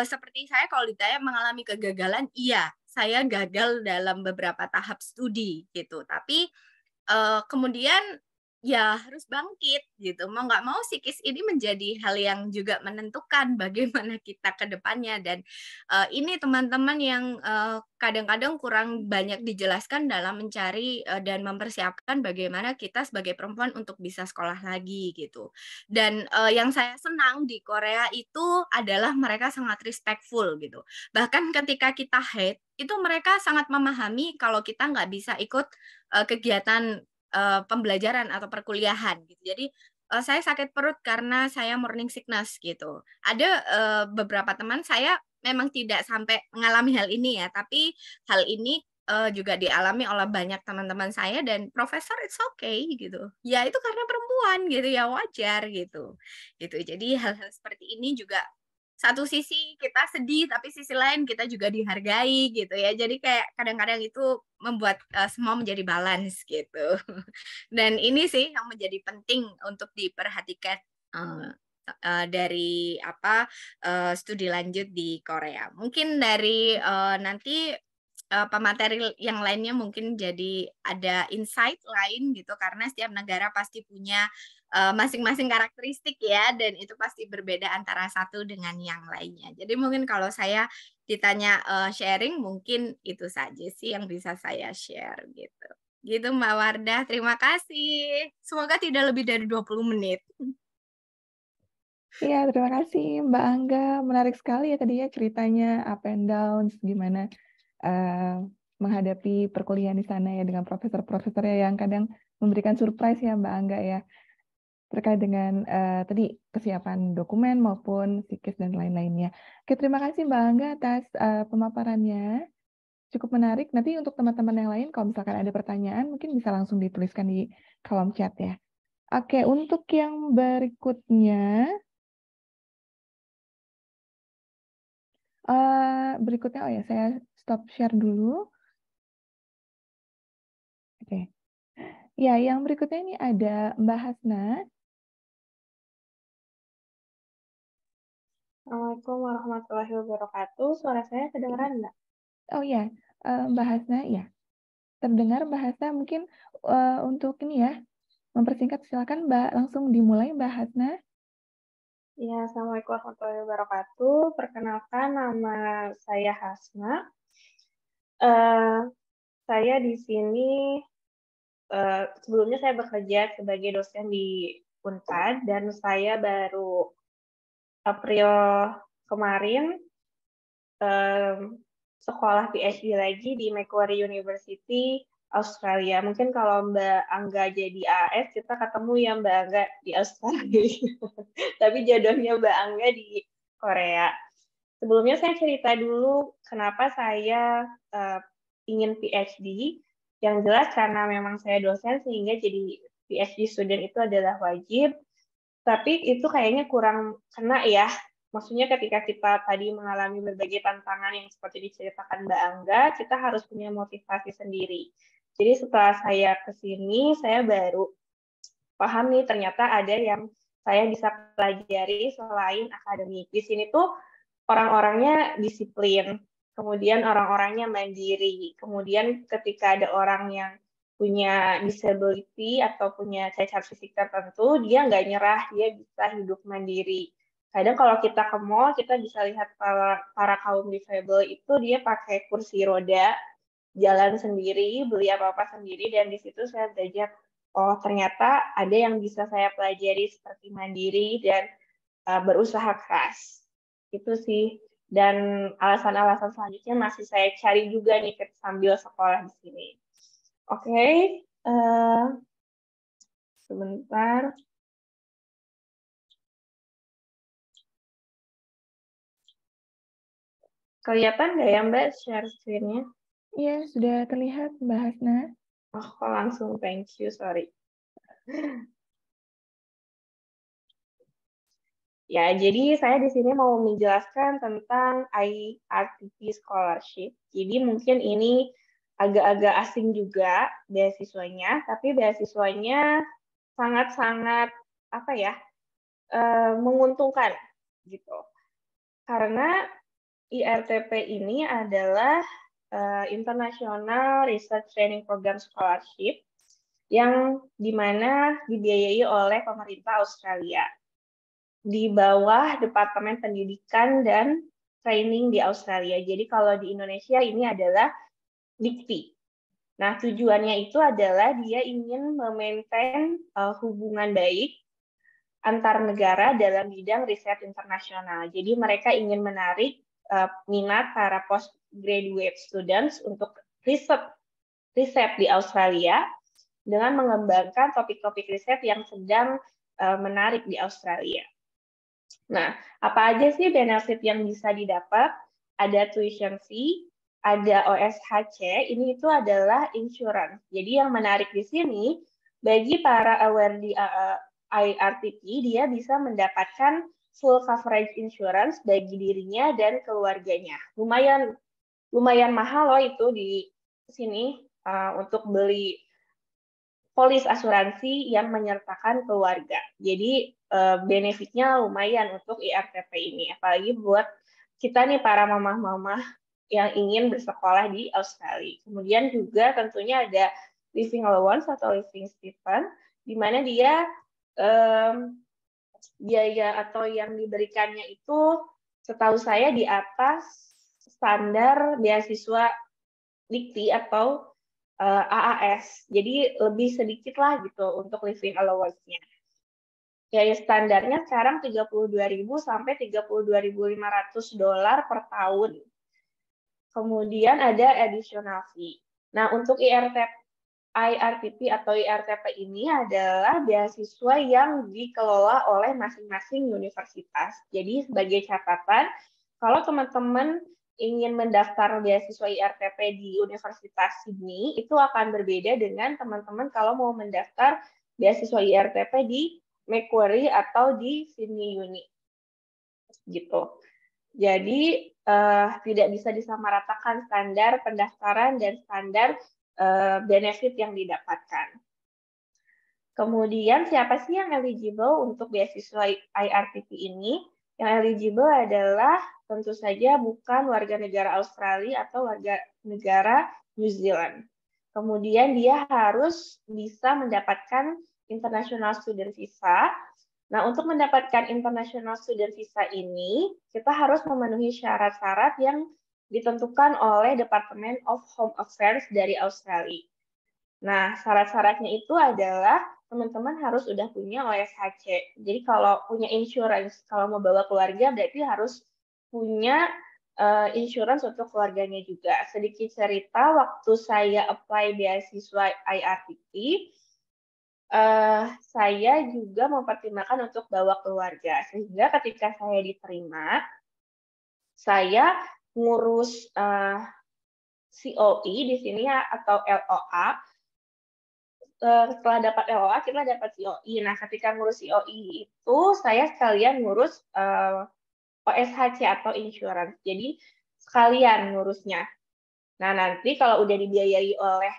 seperti saya kalau ditanya mengalami kegagalan, iya, saya gagal dalam beberapa tahap studi, gitu. Tapi kemudian ya harus bangkit gitu, mau nggak mau psikis ini menjadi hal yang juga menentukan bagaimana kita ke depannya dan, ini teman-teman yang, kadang-kadang kurang banyak dijelaskan dalam mencari, dan mempersiapkan bagaimana kita sebagai perempuan untuk bisa sekolah lagi gitu. Dan, yang saya senang di Korea itu adalah mereka sangat respectful gitu. Bahkan ketika kita hate, itu mereka sangat memahami kalau kita nggak bisa ikut, kegiatan pembelajaran atau perkuliahan gitu. Jadi, saya sakit perut karena saya morning sickness gitu. Ada, beberapa teman saya memang tidak sampai mengalami hal ini ya, tapi hal ini, juga dialami oleh banyak teman-teman saya dan profesor it's okay gitu. Ya itu karena perempuan gitu ya wajar gitu, gitu. Jadi hal-hal seperti ini juga satu sisi kita sedih, tapi sisi lain kita juga dihargai gitu ya. Jadi kayak kadang-kadang itu membuat, semua menjadi balance gitu. Dan ini sih yang menjadi penting untuk diperhatikan, eee, dari studi lanjut di Korea. Mungkin dari nanti pemateri yang lainnya mungkin jadi ada insight lain gitu karena setiap negara pasti punya masing-masing karakteristik ya dan itu pasti berbeda antara satu dengan yang lainnya. Jadi mungkin kalau saya ditanya sharing mungkin itu saja sih yang bisa saya share gitu. Gitu Mbak Wardah, terima kasih. Semoga tidak lebih dari 20 menit. Iya, terima kasih Mbak Angga. Menarik sekali ya tadi ya ceritanya up and downs, gimana menghadapi perkuliahan di sana ya dengan profesor-profesornya yang kadang memberikan surprise ya Mbak Angga ya. Terkait dengan tadi kesiapan dokumen maupun psikis dan lain-lainnya. Oke, terima kasih Mbak Angga atas pemaparannya. Cukup menarik. Nanti untuk teman-teman yang lain, kalau misalkan ada pertanyaan, mungkin bisa langsung dituliskan di kolom chat ya. Oke, untuk yang berikutnya, berikutnya, oh ya, saya stop share dulu. Oke. Ya, yang berikutnya ini ada Mbak Hasna. Assalamualaikum warahmatullahi wabarakatuh. Suara saya kedengeran nggak? Oh ya, Mbak Hasna, ya. Terdengar Mbak Hasna, mungkin untuk ini ya, mempersingkat, silakan Mbak, langsung dimulai Mbak Hasna. Ya, Assalamualaikum warahmatullahi wabarakatuh. Perkenalkan, nama saya Hasna. Saya di sini, sebelumnya saya bekerja sebagai dosen di Unpad, dan saya baru April kemarin sekolah PhD lagi di Macquarie University, Australia. Mungkin kalau Mbak Angga jadi AS, kita ketemu ya Mbak Angga di Australia. Tapi jodohnya Mbak Angga di Korea. Sebelumnya saya cerita dulu kenapa saya ingin PhD. Yang jelas karena memang saya dosen sehingga jadi PhD student itu adalah wajib. Tapi itu kayaknya kurang kena ya. Maksudnya ketika kita tadi mengalami berbagai tantangan yang seperti diceritakan Mbak Angga, kita harus punya motivasi sendiri. Jadi setelah saya ke sini, saya baru paham nih ternyata ada yang saya bisa pelajari selain akademik. Di sini tuh orang-orangnya disiplin, kemudian orang-orangnya mandiri, kemudian ketika ada orang yang punya disability atau punya cacat fisik tertentu, dia nggak nyerah, dia bisa hidup mandiri. Kadang kalau kita ke mall, kita bisa lihat para kaum difabel itu dia pakai kursi roda, jalan sendiri, beli apa-apa sendiri, dan di situ saya belajar, oh ternyata ada yang bisa saya pelajari seperti mandiri dan berusaha keras. Itu sih. Dan alasan-alasan selanjutnya masih saya cari juga nih sambil sekolah di sini. Oke, sebentar. Kelihatan nggak ya Mbak share screen-nya? Iya, sudah terlihat Mbak Hasna. Oh, kok langsung thank you, sorry. Ya, jadi saya di sini mau menjelaskan tentang IRTP Scholarship. Jadi mungkin ini agak-agak asing juga beasiswanya, tapi beasiswanya sangat-sangat apa ya menguntungkan gitu. Karena IRTP ini adalah International Research Training Program Scholarship yang dimana dibiayai oleh pemerintah Australia di bawah Departemen Pendidikan dan Training di Australia. Jadi kalau di Indonesia ini adalah DIKTI. Nah, tujuannya itu adalah dia ingin memaintain hubungan baik antar negara dalam bidang riset internasional. Jadi mereka ingin menarik minat para postgraduate students untuk riset di Australia dengan mengembangkan topik-topik riset yang sedang menarik di Australia. Nah, apa aja sih benefit yang bisa didapat? Ada tuition fee, ada OSHC, ini itu adalah insurance. Jadi yang menarik di sini, bagi para awardee IRTP, dia bisa mendapatkan full coverage insurance bagi dirinya dan keluarganya. Lumayan mahal loh itu di sini untuk beli polis asuransi yang menyertakan keluarga. Jadi benefitnya lumayan untuk IRTP ini, apalagi buat kita nih para mamah-mamah yang ingin bersekolah di Australia. Kemudian juga tentunya ada living allowance atau living stipend, di mana dia biaya atau yang diberikannya itu setahu saya di atas standar beasiswa Dikti atau AAS. Jadi lebih sedikit lah gitu untuk living allowance-nya. Biaya standarnya sekarang 32.000 sampai 32.500 dolar per tahun. Kemudian ada additional fee. Nah, untuk IRTP atau IRTP ini adalah beasiswa yang dikelola oleh masing-masing universitas. Jadi sebagai catatan, kalau teman-teman ingin mendaftar beasiswa IRTP di Universitas Sydney, itu akan berbeda dengan teman-teman kalau mau mendaftar beasiswa IRTP di Macquarie atau di Sydney Uni. Gitu. Jadi tidak bisa disamaratakan standar pendaftaran dan standar benefit yang didapatkan. Kemudian siapa sih yang eligible untuk beasiswa IRTP ini? Yang eligible adalah tentu saja bukan warga negara Australia atau warga negara New Zealand. Kemudian dia harus bisa mendapatkan International Student Visa. Nah, untuk mendapatkan International Student Visa ini, kita harus memenuhi syarat-syarat yang ditentukan oleh Department of Home Affairs dari Australia. Nah, syarat-syaratnya itu adalah teman-teman harus udah punya OSHC. Jadi kalau punya insurance, kalau mau bawa keluarga berarti harus punya insurance untuk keluarganya juga. Sedikit cerita, waktu saya apply beasiswa IRTP, saya juga mempertimbangkan untuk bawa keluarga. Sehingga ketika saya diterima, saya ngurus COE di sini atau LOA. Setelah dapat LOA, kita dapat COE. Nah, ketika ngurus COE itu, saya sekalian ngurus OSHC atau insurance. Jadi, sekalian ngurusnya. Nah, nanti kalau udah dibiayai oleh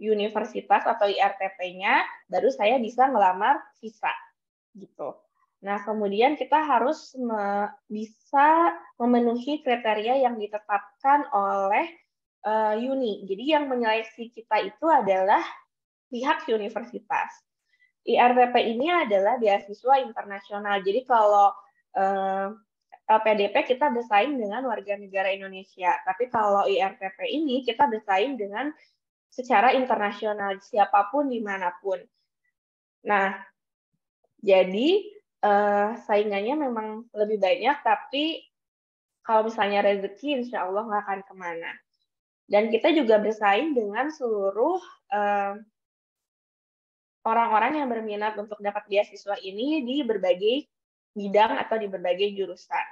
universitas atau IRTP-nya, baru saya bisa ngelamar visa. Gitu. Nah, kemudian kita harus bisa memenuhi kriteria yang ditetapkan oleh uni. Jadi yang menyeleksi kita itu adalah pihak universitas. IRTP ini adalah beasiswa internasional. Jadi kalau LPDP kita bersaing dengan warga negara Indonesia. Tapi kalau IRTP ini kita bersaing dengan secara internasional, siapapun dimanapun. Nah, jadi saingannya memang lebih banyak, tapi kalau misalnya rezeki, insya Allah nggak akan kemana. Dan kita juga bersaing dengan seluruh orang-orang yang berminat untuk dapat beasiswa ini di berbagai bidang atau di berbagai jurusan.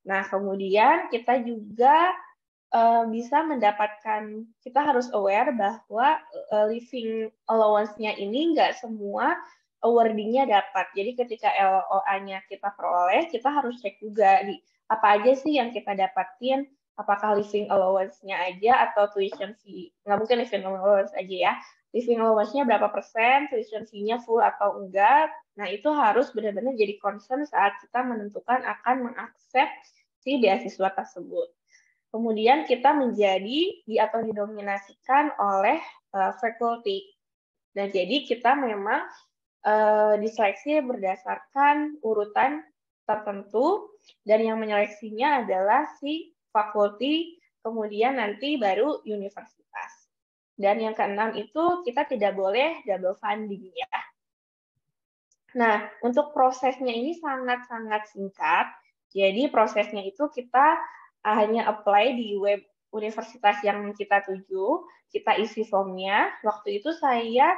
Nah, kemudian kita juga bisa mendapatkan, kita harus aware bahwa living allowance-nya ini nggak semua awarding-nya dapat. Jadi ketika LOA-nya kita peroleh, kita harus cek juga apa aja sih yang kita dapatin, apakah living allowance-nya aja atau tuition fee. Nggak mungkin living allowance aja ya. Living allowance-nya berapa persen, tuition fee-nya full atau enggak. Nah, itu harus benar-benar jadi concern saat kita menentukan akan mengakses si beasiswa tersebut. Kemudian kita menjadi atau didominasikan oleh faculty. Dan jadi kita memang diseleksi berdasarkan urutan tertentu dan yang menyeleksinya adalah si fakulti, kemudian nanti baru universitas. Dan yang keenam itu kita tidak boleh double funding ya. Nah, untuk prosesnya ini sangat-sangat singkat. Jadi prosesnya itu kita hanya apply di web universitas yang kita tuju, kita isi formnya. Waktu itu saya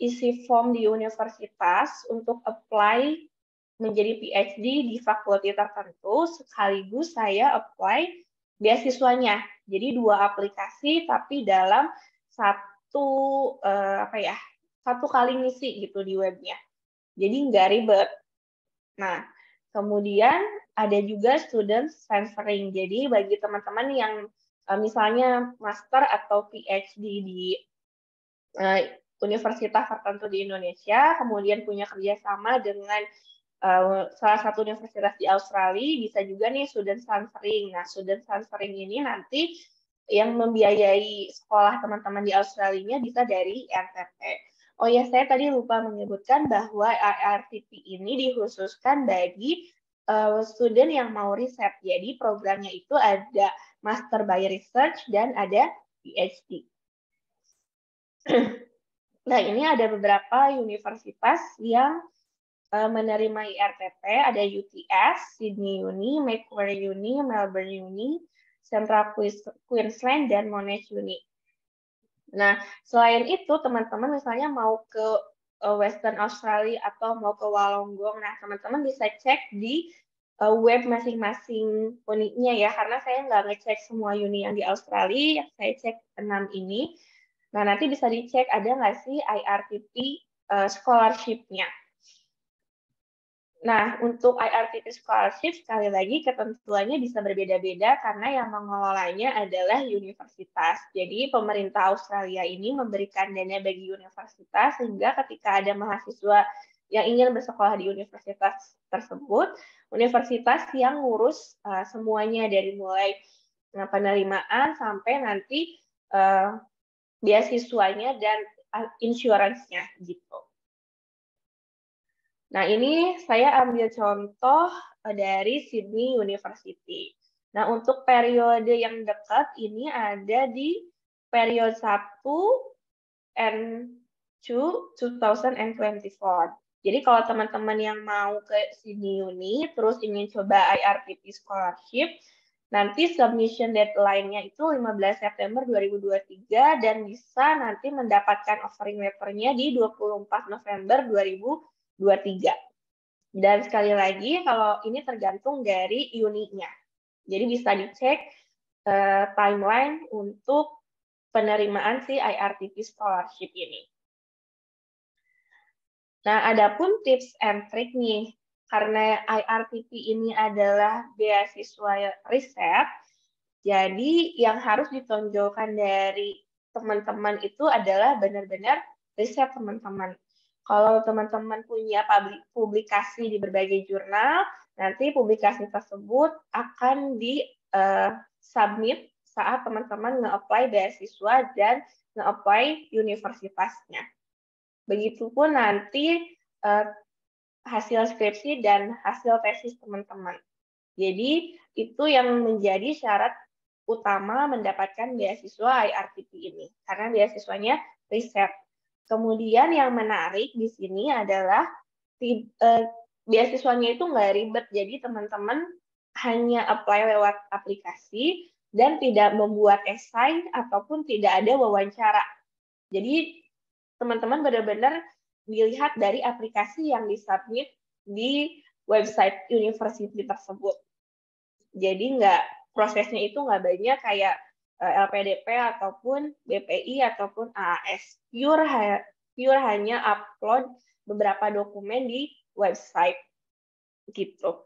isi form di universitas untuk apply menjadi PhD di fakultas tertentu, sekaligus saya apply beasiswanya. Jadi 2 aplikasi tapi dalam satu kali ngisi gitu di webnya. Jadi nggak ribet. Nah, kemudian ada juga student transferring. Jadi bagi teman-teman yang misalnya master atau PhD di universitas tertentu di Indonesia, kemudian punya kerjasama dengan salah satu universitas di Australia, bisa juga nih student sponsoring. Nah, student sponsoring ini nanti yang membiayai sekolah teman-teman di Australia bisa dari RTP. Oh ya, saya tadi lupa menyebutkan bahwa IRTP ini dikhususkan bagi student yang mau riset. Jadi programnya itu ada Master by Research dan ada PhD. Nah, ini ada beberapa universitas yang menerima IRTP, ada UTS, Sydney Uni, Macquarie Uni, Melbourne Uni, Central Queensland, dan Monash Uni. Nah, selain itu, teman-teman misalnya mau ke Western Australia atau mau ke Wollongong, nah teman-teman bisa cek di web masing-masing uninya ya, karena saya nggak ngecek semua uni yang di Australia, saya cek 6 ini. Nah, nanti bisa dicek ada nggak sih IRTP scholarship-nya. Nah, untuk IRTP scholarship, sekali lagi ketentuannya bisa berbeda-beda karena yang mengelolanya adalah universitas. Jadi, pemerintah Australia ini memberikan dana bagi universitas sehingga ketika ada mahasiswa yang ingin bersekolah di universitas tersebut, universitas yang ngurus semuanya dari mulai penerimaan sampai nanti beasiswanya dan insurance-nya gitu. Nah, ini saya ambil contoh dari Sydney University. Nah, untuk periode yang dekat ini ada di periode 1 and 2 2024. Jadi kalau teman-teman yang mau ke Sydney Uni terus ingin coba IRTP scholarship, nanti submission deadline-nya itu 15 September 2023 dan bisa nanti mendapatkan offering letter-nya di 24 November 2023. Dan sekali lagi, kalau ini tergantung dari uninya. Jadi bisa dicek timeline untuk penerimaan si IRTP scholarship ini. Nah, adapun tips and trick nih, karena IRTP ini adalah beasiswa riset, jadi yang harus ditonjolkan dari teman-teman itu adalah benar-benar riset teman-teman. Kalau teman-teman punya publikasi di berbagai jurnal, nanti publikasi tersebut akan di-submit saat teman-teman nge-apply beasiswa dan nge-apply universitasnya. Begitupun nanti hasil skripsi dan hasil tesis teman-teman. Jadi, itu yang menjadi syarat utama mendapatkan beasiswa IRTP ini, karena beasiswanya riset. Kemudian yang menarik di sini adalah beasiswanya itu nggak ribet, jadi teman-teman hanya apply lewat aplikasi dan tidak membuat esai ataupun tidak ada wawancara. Jadi teman-teman benar-benar dilihat dari aplikasi yang disubmit di website university tersebut. Jadi prosesnya itu nggak banyak kayak LPDP ataupun BPI ataupun AAS. Pure hanya upload beberapa dokumen di website gitu.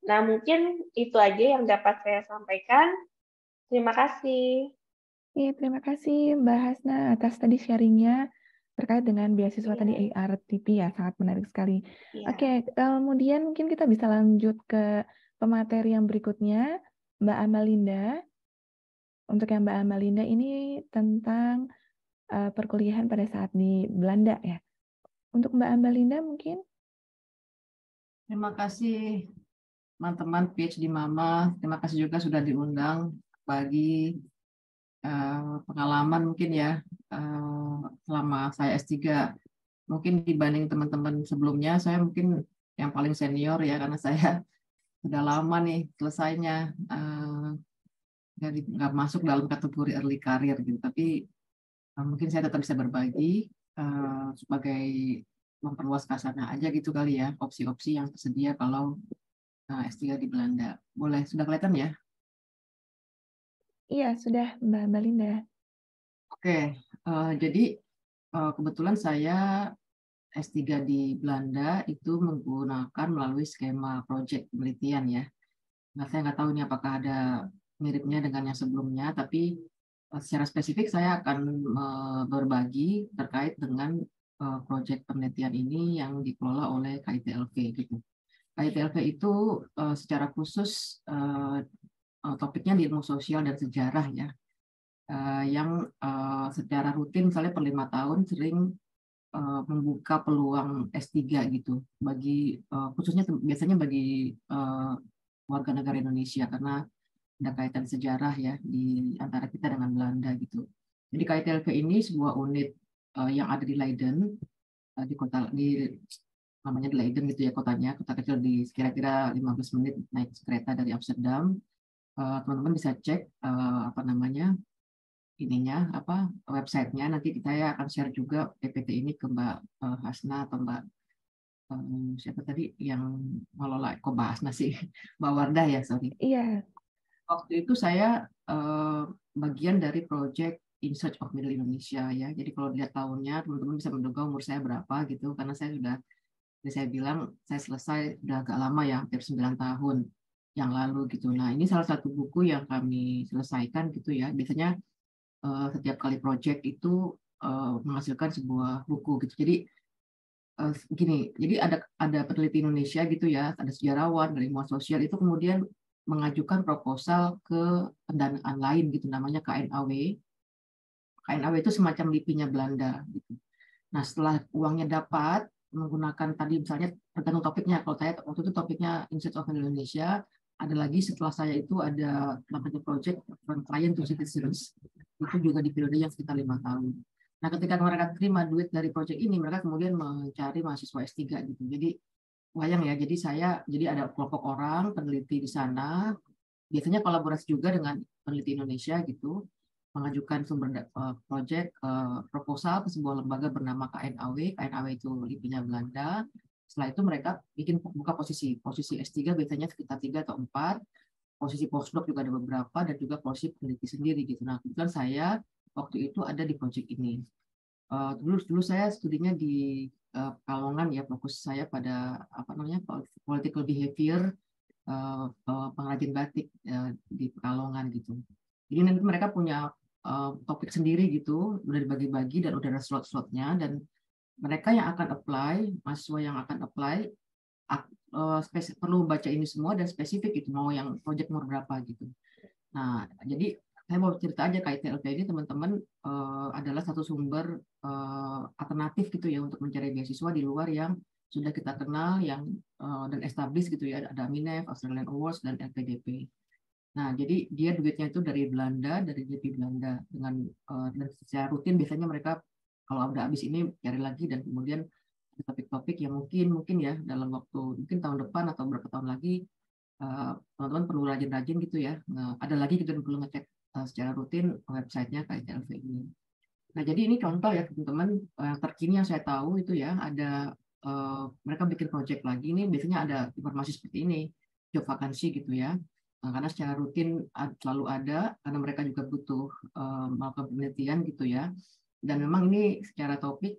Nah, mungkin itu aja yang dapat saya sampaikan. Terima kasih. Iya, terima kasih Mbak Hasna atas tadi sharingnya terkait dengan beasiswa tadi IRTP ya, sangat menarik sekali. Oke, kemudian mungkin kita bisa lanjut ke pemateri yang berikutnya, Mbak Amalinda. Untuk yang Mbak Amalinda ini tentang perkuliahan pada saat di Belanda ya. Untuk Mbak Amalinda mungkin? Terima kasih teman-teman PhD Mama. Terima kasih juga sudah diundang bagi pengalaman mungkin ya selama saya S3. Mungkin dibanding teman-teman sebelumnya, saya mungkin yang paling senior ya, karena saya sudah lama nih selesainya. Jadi nggak masuk dalam kategori early career gitu, tapi mungkin saya tetap bisa berbagi sebagai memperluas kasana aja gitu kali ya, opsi-opsi yang tersedia kalau S3 di Belanda. Boleh, sudah kelihatan ya? Iya, sudah Mbak Amalinda. Oke, jadi kebetulan saya S3 di Belanda itu menggunakan melalui skema project penelitian ya. Nah, saya nggak tahu ini apakah ada miripnya dengan yang sebelumnya, tapi secara spesifik saya akan berbagi terkait dengan proyek penelitian ini yang dikelola oleh KITLV gitu. KITLV itu secara khusus topiknya di ilmu sosial dan sejarah ya, yang secara rutin misalnya per 5 tahun sering membuka peluang S3 gitu bagi khususnya biasanya bagi warga negara Indonesia karena ada kaitan sejarah ya di antara kita dengan Belanda gitu. Jadi KITLV ini sebuah unit yang ada di Leiden, di kota namanya di Leiden gitu ya kotanya, kota kecil di kira-kira 15 menit naik kereta dari Amsterdam. Teman-teman bisa cek apa namanya ininya apa websitenya. Nanti saya akan share juga PPT ini ke Mbak Hasna atau Mbak siapa tadi yang ngelola kok Mbak Hasna sih Mbak Wardah ya sorry. Iya. Waktu itu saya bagian dari project In Search of Middle Indonesia ya. Jadi kalau lihat tahunnya teman-teman bisa menduga umur saya berapa gitu karena saya bilang saya selesai udah agak lama ya, hampir 9 tahun yang lalu gitu. Nah, ini salah satu buku yang kami selesaikan gitu ya. Biasanya setiap kali project itu menghasilkan sebuah buku gitu. Jadi gini, jadi ada peneliti Indonesia gitu ya, ada sejarawan dari ilmuwan sosial itu kemudian mengajukan proposal ke pendanaan lain gitu namanya KNAW. KNAW itu semacam LIPI-nya Belanda gitu. Nah, setelah uangnya dapat menggunakan tadi misalnya tergantung topiknya. Kalau saya waktu itu topiknya In Search of Indonesia, ada lagi setelah saya itu ada namanya project from client to citizens. Itu juga di periode yang sekitar 5 tahun. Nah, ketika mereka terima duit dari project ini, mereka kemudian mencari mahasiswa S3 gitu. Jadi bayang ya, jadi ada kelompok orang peneliti di sana, biasanya kolaborasi juga dengan peneliti Indonesia gitu, mengajukan sumber project proposal ke sebuah lembaga bernama KNAW. KNAW itu LIPI-nya Belanda. Setelah itu mereka buka posisi S3 biasanya sekitar 3 atau 4, posisi postdoc juga ada beberapa, dan juga posisi peneliti sendiri gitu. Nah, kebetulan saya waktu itu ada di project ini. Dulu saya studinya di Pekalongan ya, fokus saya pada apa namanya political behavior pengrajin batik di Pekalongan gitu. Jadi nanti mereka punya topik sendiri gitu, udah dibagi-bagi dan udah ada slot-slotnya, dan mereka yang akan apply, mahasiswa yang akan apply perlu baca ini semua dan spesifik itu mau yang project nomor berapa gitu. Nah, jadi saya mau cerita aja KITLV ini teman-teman adalah satu sumber alternatif gitu ya untuk mencari beasiswa di luar yang sudah kita kenal yang dan established gitu ya, ada Minef, Australian Awards, dan LPDP. Nah, jadi dia duitnya itu dari Belanda, dari JP Belanda dan secara rutin biasanya mereka kalau udah habis ini cari lagi dan kemudian ada topik-topik yang mungkin ya dalam waktu mungkin tahun depan atau beberapa tahun lagi teman-teman perlu rajin-rajin gitu ya. Nah, ada lagi kita perlu ngecek secara rutin websitenya KITLV ini. Nah, jadi ini contoh ya teman-teman terkini yang saya tahu itu ya ada mereka bikin project lagi ini biasanya ada informasi seperti ini, job vacancy gitu ya. Nah, karena secara rutin selalu ada karena mereka juga butuh melakukan penelitian gitu ya. Dan memang ini secara topik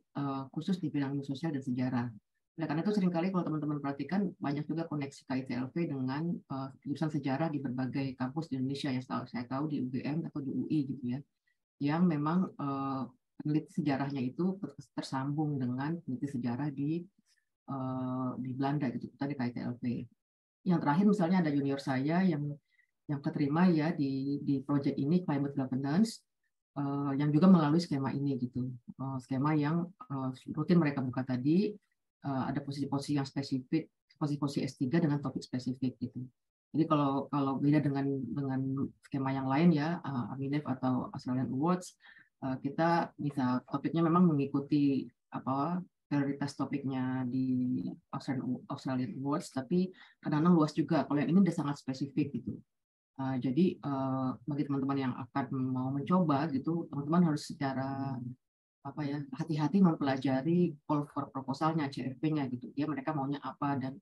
khusus di bidang ilmu sosial dan sejarah. Nah, karena itu seringkali kalau teman-teman perhatikan banyak juga koneksi KITLV dengan jurusan sejarah di berbagai kampus di Indonesia ya. Saya tahu di UGM atau di UI gitu ya, yang memang peneliti sejarahnya itu tersambung dengan peneliti sejarah di Belanda gitu, tadi KITLV. Yang terakhir misalnya ada junior saya yang keterima ya di project ini Climate Governance. Yang juga melalui skema ini gitu, skema yang rutin mereka buka tadi, ada posisi-posisi yang spesifik, posisi-posisi S3 dengan topik spesifik gitu. Jadi kalau beda dengan skema yang lain ya, Aminef atau Australian Awards, kita bisa topiknya memang mengikuti apa prioritas topiknya di Australian Awards, tapi kadang-kadang luas juga. Kalau yang ini udah sangat spesifik gitu. Jadi bagi teman-teman yang akan mau mencoba gitu, teman-teman harus secara apa ya hati-hati mempelajari call for proposalnya, CFP-nya gitu. Dia mereka maunya apa dan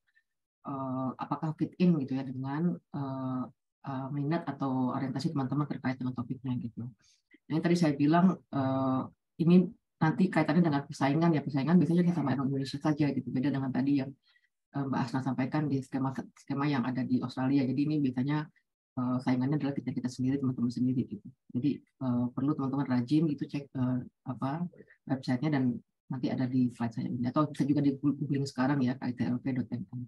apakah fit in gitu ya dengan minat atau orientasi teman-teman terkait dengan topiknya gitu. Nah, yang tadi saya bilang ini nanti kaitannya dengan persaingan ya, persaingan biasanya sama Indonesia saja gitu, beda dengan tadi yang Mbak Asna sampaikan di skema yang ada di Australia. Jadi ini biasanya saingannya adalah kita sendiri, teman-teman sendiri gitu. Jadi perlu teman-teman rajin gitu cek websitenya, dan nanti ada di slide saya ini, atau bisa juga di googling sekarang ya, kitlp.nl.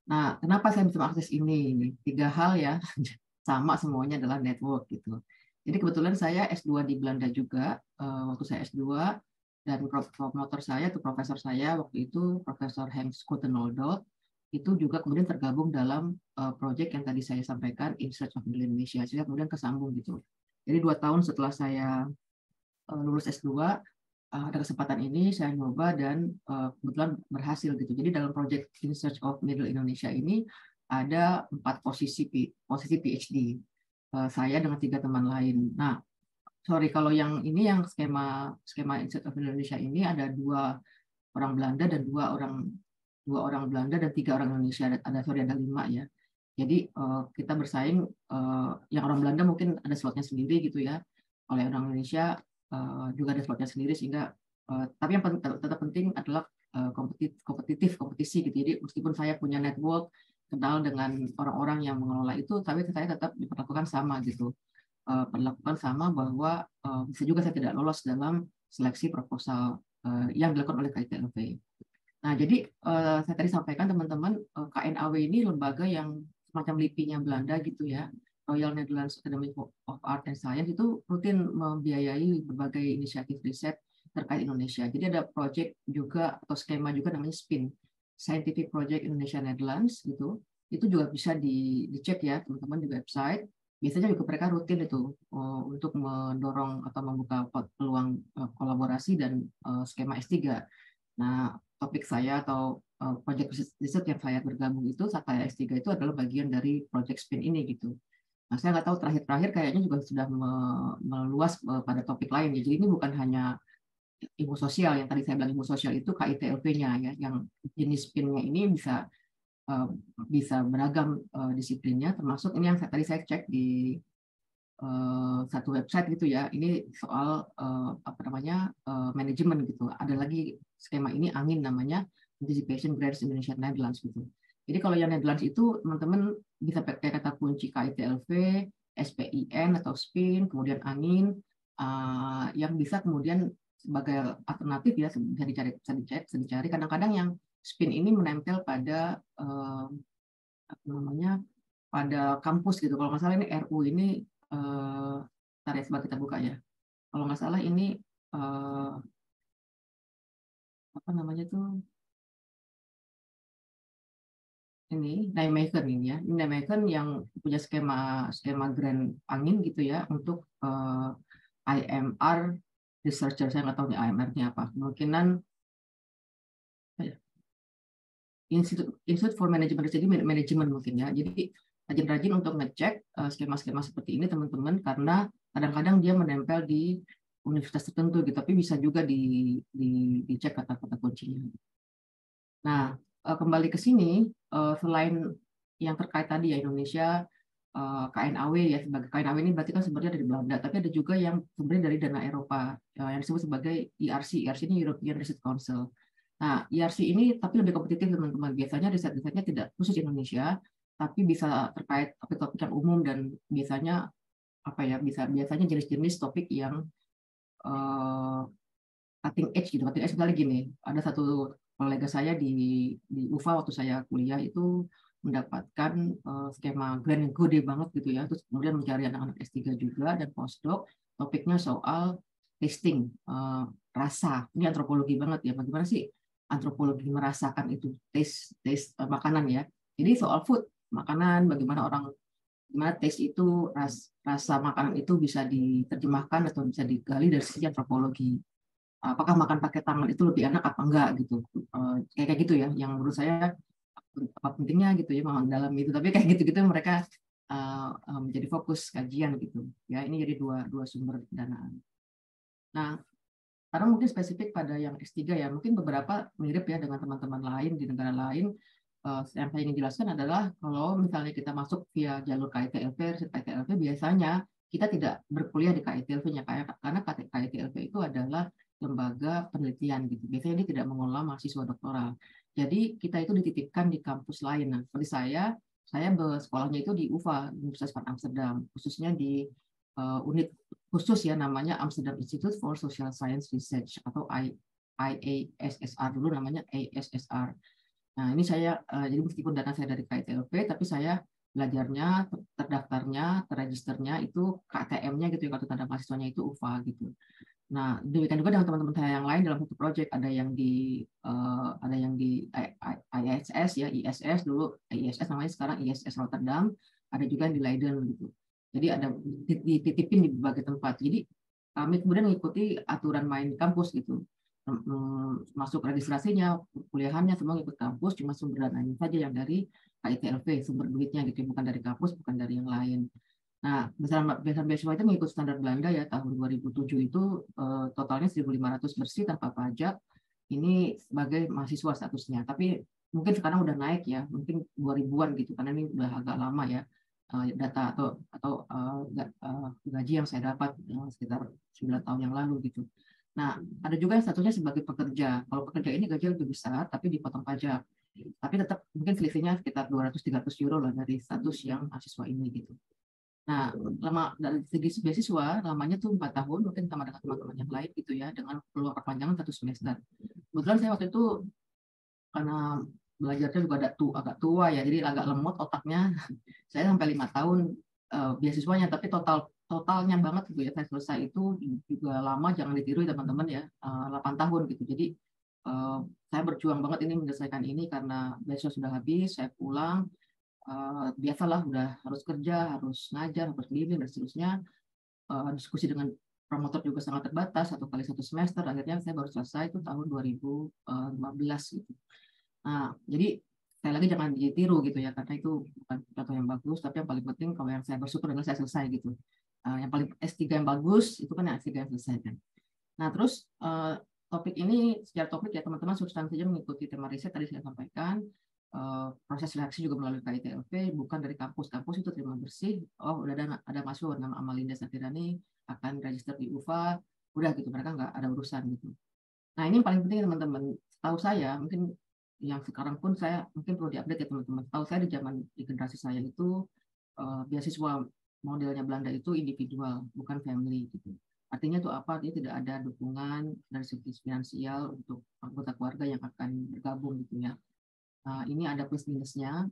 Nah, kenapa saya bisa mengakses ini? 3 hal ya, sama semuanya adalah network gitu. Jadi kebetulan saya S2 di Belanda juga, waktu saya S2, dan promotor saya, atau profesor saya waktu itu, Profesor Henk Schouten-Oldholt, itu juga kemudian tergabung dalam proyek yang tadi saya sampaikan, In Search of Middle Indonesia, sehingga kemudian kesambung gitu. Jadi 2 tahun setelah saya lulus S2, ada kesempatan ini saya nyoba, dan kebetulan berhasil gitu. Jadi dalam proyek In Search of Middle Indonesia ini ada 4 posisi PhD. Saya dengan 3 teman lain. Nah, sorry kalau yang ini, yang skema In Search of Indonesia ini ada 2 orang Belanda dan 2 orang Belanda dan 3 orang Indonesia. Ada 5 ya. Jadi kita bersaing, yang orang Belanda mungkin ada slotnya sendiri gitu ya. Oleh orang Indonesia juga ada slotnya sendiri, sehingga tapi yang tetap penting adalah kompetisi gitu. Jadi meskipun saya punya network, kenal dengan orang-orang yang mengelola itu, tapi saya tetap diperlakukan sama gitu. Perlakukan sama bahwa bisa juga saya tidak lolos dalam seleksi proposal yang dilakukan oleh KITLP. Nah, jadi saya tadi sampaikan teman-teman, KNAW ini lembaga yang semacam LIPI-nya Belanda gitu ya. Royal Netherlands Academy of Art and Science itu rutin membiayai berbagai inisiatif riset terkait Indonesia. Jadi ada proyek juga atau skema juga namanya SPIN, Scientific Project Indonesia Netherlands gitu. Itu juga bisa dicek ya teman-teman di website. Biasanya juga mereka rutin itu untuk mendorong atau membuka peluang kolaborasi dan skema S3. Nah, topik saya atau proyek riset yang saya bergabung itu saat saya S3 itu adalah bagian dari proyek SPIN ini gitu. Nah, saya nggak tahu terakhir kayaknya juga sudah meluas pada topik lain. Jadi ini bukan hanya ilmu sosial, yang tadi saya bilang ilmu sosial itu KITLP-nya ya, yang jenis SPIN-nya ini bisa beragam disiplinnya, termasuk ini yang tadi saya cek di satu website gitu ya. Ini soal manajemen gitu. Ada lagi skema ini angin namanya, Anticipation Grants Indonesia Netherlands gitu. Jadi kalau yang Netherlands itu teman-teman bisa pakai kata kunci KITLP, SPIN atau SPIN, kemudian angin, yang bisa kemudian sebagai alternatif ya, bisa dicari. Kadang-kadang yang SPIN ini menempel pada pada kampus gitu. Kalau nggak salah ini RU ini, ntar ya, coba kita buka ya. Kalau nggak salah ini apa namanya tuh, ini Nijmegen ini ya. Ini Nijmegen yang punya skema grant angin gitu ya untuk IMR researcher. Saya nggak tahu nih IMR-nya apa. Kemungkinan Institute for Management Research, jadi manajemen mungkin ya. Jadi rajin-rajin untuk ngecek skema-skema seperti ini teman-teman, karena kadang-kadang dia menempel di universitas tertentu gitu, tapi bisa juga dicek kata-kata kuncinya. Nah, kembali ke sini, selain yang terkait tadi ya Indonesia, KNAW ya, sebagai KNAW ini berarti kan sebenarnya dari Belanda, tapi ada juga yang sebenarnya dari dana Eropa yang disebut sebagai ERC. ERC ini European Research Council. Nah, ERC ini tapi lebih kompetitif teman-teman. Biasanya riset-risetnya tidak khusus Indonesia, tapi bisa terkait topik-topik yang umum, dan biasanya biasanya jenis-jenis topik yang cutting edge gitu. Cutting edge misalnya gini, ada satu kolega saya di UVA waktu saya kuliah itu mendapatkan skema grant yang gede banget gitu ya. Terus kemudian mencari anak-anak S3 juga dan postdoc, topiknya soal tasting, rasa. Ini antropologi banget ya. Bagaimana sih antropologi merasakan itu, taste makanan ya. Jadi soal food, makanan, bagaimana taste itu, rasa makanan itu bisa diterjemahkan atau bisa digali dari sisi antropologi. Apakah makan pakai tangan itu lebih enak apa enggak gitu. Kayak gitu ya, yang menurut saya apa pentingnya gitu ya memang dalam itu. Tapi kayak gitu-gitu mereka menjadi fokus kajian gitu. Ya, ini jadi dua sumber danaan. Nah, karena mungkin spesifik pada yang S3 ya, mungkin beberapa mirip ya dengan teman-teman lain di negara lain. Yang saya ingin jelaskan adalah kalau misalnya kita masuk via jalur KITLP, biasanya kita tidak berkuliah di KITLP-nya, karena KITLP itu adalah lembaga penelitian gitu. Biasanya dia tidak mengelola mahasiswa doktoral. Jadi kita itu dititipkan di kampus lain. Nah, seperti saya saya sekolahnya itu di UvA, Universitas van Amsterdam, khususnya di unit khusus ya, namanya Amsterdam Institute for Social Science Research atau IASSR, dulu namanya IASSR. Nah, ini saya jadi meskipun dana saya dari KITLP, tapi saya belajarnya, terdaftarnya, terregisternya itu KTM-nya gitu ya, kartu tanda mahasiswanya itu UvA gitu. Nah, demikian juga dengan teman-teman saya yang lain dalam satu proyek, ada yang di ISS ya, ISS dulu, ISS namanya sekarang ISS Rotterdam, ada juga yang di Leiden gitu. Jadi ada dititipin di berbagai tempat. Jadi kami kemudian mengikuti aturan main di kampus gitu. Masuk registrasinya, kuliahannya semua ikut kampus, cuma sumber dananya saja yang dari KITLP, sumber duitnya gitu, bukan dari kampus, bukan dari yang lain. Nah, besaran beasiswa itu mengikut standar Belanda ya, tahun 2007 itu totalnya 1.500 bersih tanpa pajak. Ini sebagai mahasiswa statusnya. Tapi mungkin sekarang udah naik ya, mungkin 2000-an gitu, karena ini udah agak lama ya data atau gaji yang saya dapat sekitar 9 tahun yang lalu gitu. Nah, ada juga yang statusnya sebagai pekerja. Kalau pekerja ini gaji lebih besar, tapi dipotong pajak. Tapi tetap mungkin selisihnya sekitar 200-300 euro lah dari status yang mahasiswa ini gitu. Nah, lama dari segi beasiswa, lamanya tuh 4 tahun, mungkin sama dengan teman-teman yang lain gitu ya, dengan peluang perpanjangan 1 semester. Kebetulan saya waktu itu karena belajarnya juga agak tua ya, jadi agak lemot otaknya. Saya sampai 5 tahun beasiswanya, tapi totalnya banget gitu ya, saya selesai itu juga lama, jangan ditiru teman-teman ya, 8 tahun gitu. Jadi saya berjuang banget ini menyelesaikan ini karena beasiswa sudah habis, saya pulang. Biasalah udah harus kerja, harus ngajar, harus bimbing dan seterusnya. Diskusi dengan promotor juga sangat terbatas, 1 kali 1 semester. Akhirnya saya baru selesai itu tahun 2015 gitu. Nah, jadi sekali lagi jangan ditiru gitu ya, karena itu bukan contoh yang bagus. Tapi yang paling penting kalau yang saya bersyukur adalah saya selesai gitu. Yang paling S3 yang bagus itu kan yang S3 yang selesai kan. Nah, terus topik ini secara topik ya teman-teman, substansinya mengikuti tema riset tadi saya sampaikan. Proses seleksi juga melalui KITLP, bukan dari kampus. Kampus itu terima bersih, oh udah ada mahasiswa bernama Amalinda Satirani akan register di UvA, udah gitu, mereka nggak ada urusan gitu. Nah, ini yang paling penting teman-teman, tahu saya mungkin yang sekarang pun saya mungkin perlu diupdate ya teman-teman. Tahu saya di generasi saya itu beasiswa modelnya Belanda itu individual, bukan family gitu. Artinya itu apa? Artinya tidak ada dukungan dari segi finansial untuk anggota keluarga yang akan bergabung gitu ya. Ini ada plus minusnya,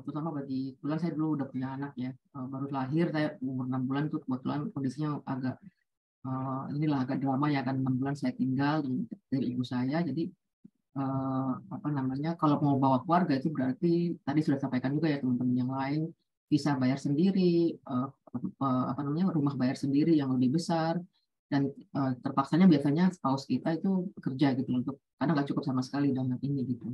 terutama bagi kebetulan saya dulu udah punya anak ya, baru lahir, saya umur 6 bulan tuh kebetulan kondisinya agak agak drama ya, kan 6 bulan saya tinggal dari ibu saya. Jadi apa namanya, kalau mau bawa keluarga itu berarti tadi sudah sampaikan juga ya teman-teman yang lain, bisa bayar sendiri, apa namanya, rumah bayar sendiri yang lebih besar, dan terpaksanya biasanya spouse kita itu bekerja gitu untuk, karena nggak cukup sama sekali dana ini gitu.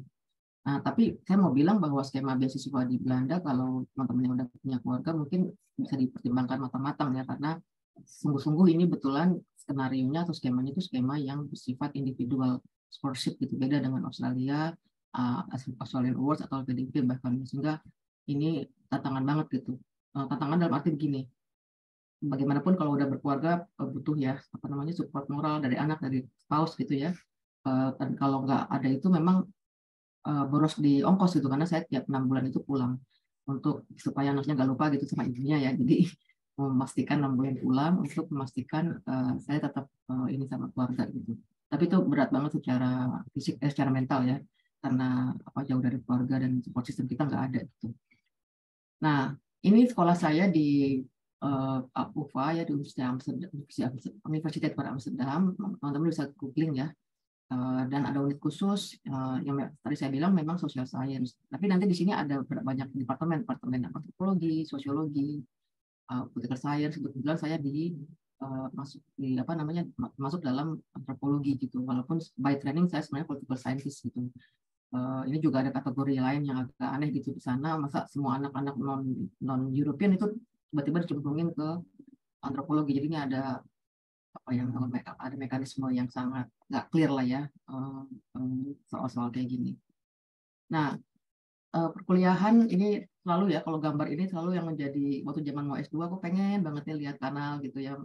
Nah, tapi saya mau bilang bahwa skema beasiswa di Belanda, kalau teman-teman yang udah punya keluarga mungkin bisa dipertimbangkan matang-matang ya, karena sungguh-sungguh ini betulan skenarionya atau skemanya itu skema yang bersifat individual scholarship gitu, beda dengan Australia, Australian Awards atau PDP bahkan, sehingga ini tantangan banget gitu. Tantangan dalam arti begini, bagaimanapun kalau udah berkeluarga butuh ya apa namanya support moral dari anak, dari spouse gitu ya. Dan kalau nggak ada itu memang boros di ongkos gitu, karena saya tiap 6 bulan itu pulang untuk supaya anaknya nggak lupa gitu sama ibunya ya. Jadi memastikan 6 bulan pulang untuk memastikan saya tetap ini sama keluarga gitu. Tapi itu berat banget secara fisik, secara mental ya, karena apa, jauh dari keluarga dan support system kita nggak ada gitu. Nah, ini sekolah saya di UvA ya, di Universitas Amsterdam. Teman-teman bisa googling ya. Dan ada unit khusus yang tadi saya bilang memang social science. Tapi nanti di sini ada banyak departemen antropologi, sosiologi, political science. Kebetulan saya masuk dalam antropologi gitu. Walaupun by training saya sebenarnya political scientist gitu. Ini juga ada kategori lain yang agak aneh gitu di sana. Masa semua anak-anak non European itu tiba-tiba dicemplungin ke antropologi. Jadi ini ada apa yang ada mekanisme yang sangat nggak clear lah ya soal-soal kayak gini. Nah, perkuliahan ini selalu ya, kalau gambar ini selalu yang menjadi waktu zaman mau S2 aku pengen banget lihat kanal gitu ya,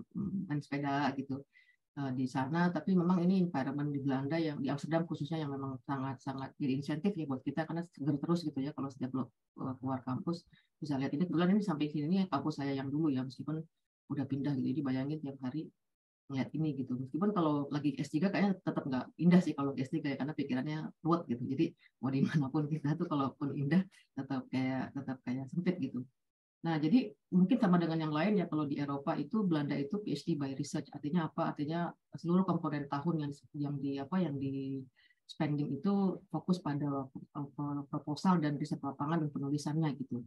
main sepeda gitu. di sana, tapi memang ini environment di Belanda yang di Amsterdam khususnya yang memang sangat-sangat jadi insentif ya buat kita karena seger terus gitu ya kalau setiap lo keluar kampus bisa lihat ini. Kebetulan ini sampai sini nih kampus saya yang dulu ya, meskipun udah pindah gitu, jadi bayangin tiap hari ngeliat ini gitu. Meskipun kalau lagi S3 kayaknya tetap nggak indah sih kalau S3 ya, karena pikirannya luas gitu. Jadi mau dimanapun kita tuh kalaupun indah tetap kayak sempit gitu. Nah, jadi mungkin sama dengan yang lain ya, kalau di Eropa itu Belanda itu PhD by research. Artinya apa? Artinya seluruh komponen tahun yang di spending itu fokus pada proposal dan riset lapangan dan penulisannya gitu.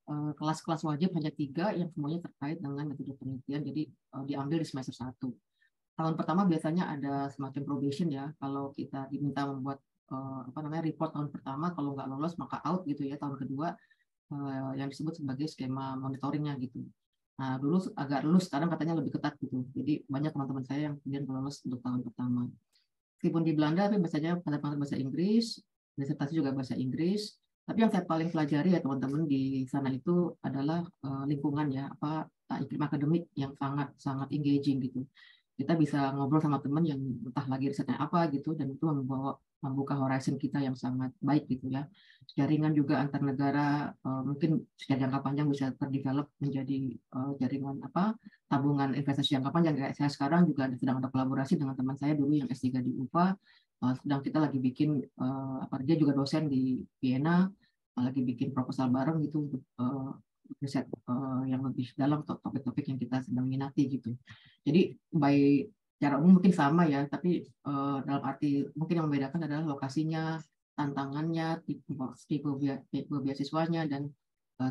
Kelas-kelas wajib hanya 3 yang semuanya terkait dengan metode penelitian, jadi diambil di semester 1. Tahun pertama biasanya ada semacam probation ya, kalau kita diminta membuat report tahun pertama, kalau nggak lolos maka out gitu ya. Tahun kedua yang disebut sebagai skema monitoringnya gitu. Nah, dulu agak lulus, sekarang katanya lebih ketat gitu. Jadi banyak teman-teman saya yang kemudian lolos untuk tahun pertama. Meskipun di Belanda, tapi biasanya pada bahasa Inggris, disertasi juga bahasa Inggris. Tapi yang saya paling pelajari ya teman-teman di sana itu adalah lingkungan ya, iklim akademik yang sangat engaging gitu. Kita bisa ngobrol sama teman yang entah lagi risetnya apa gitu, dan itu membuka horizon kita yang sangat baik gitu ya. Jaringan juga antar negara mungkin secara jangka panjang bisa terdevelop menjadi jaringan tabungan investasi jangka panjang. Kayak saya sekarang juga sedang ada kolaborasi dengan teman saya dulu yang S3 di UPA, sedang kita lagi bikin dia juga dosen di Vienna, lagi bikin proposal bareng gitu untuk riset yang lebih dalam topik-topik yang kita sedang minati gitu. Jadi by cara umum mungkin sama ya, tapi dalam arti mungkin yang membedakan adalah lokasinya, tantangannya, tipe beasiswanya, dan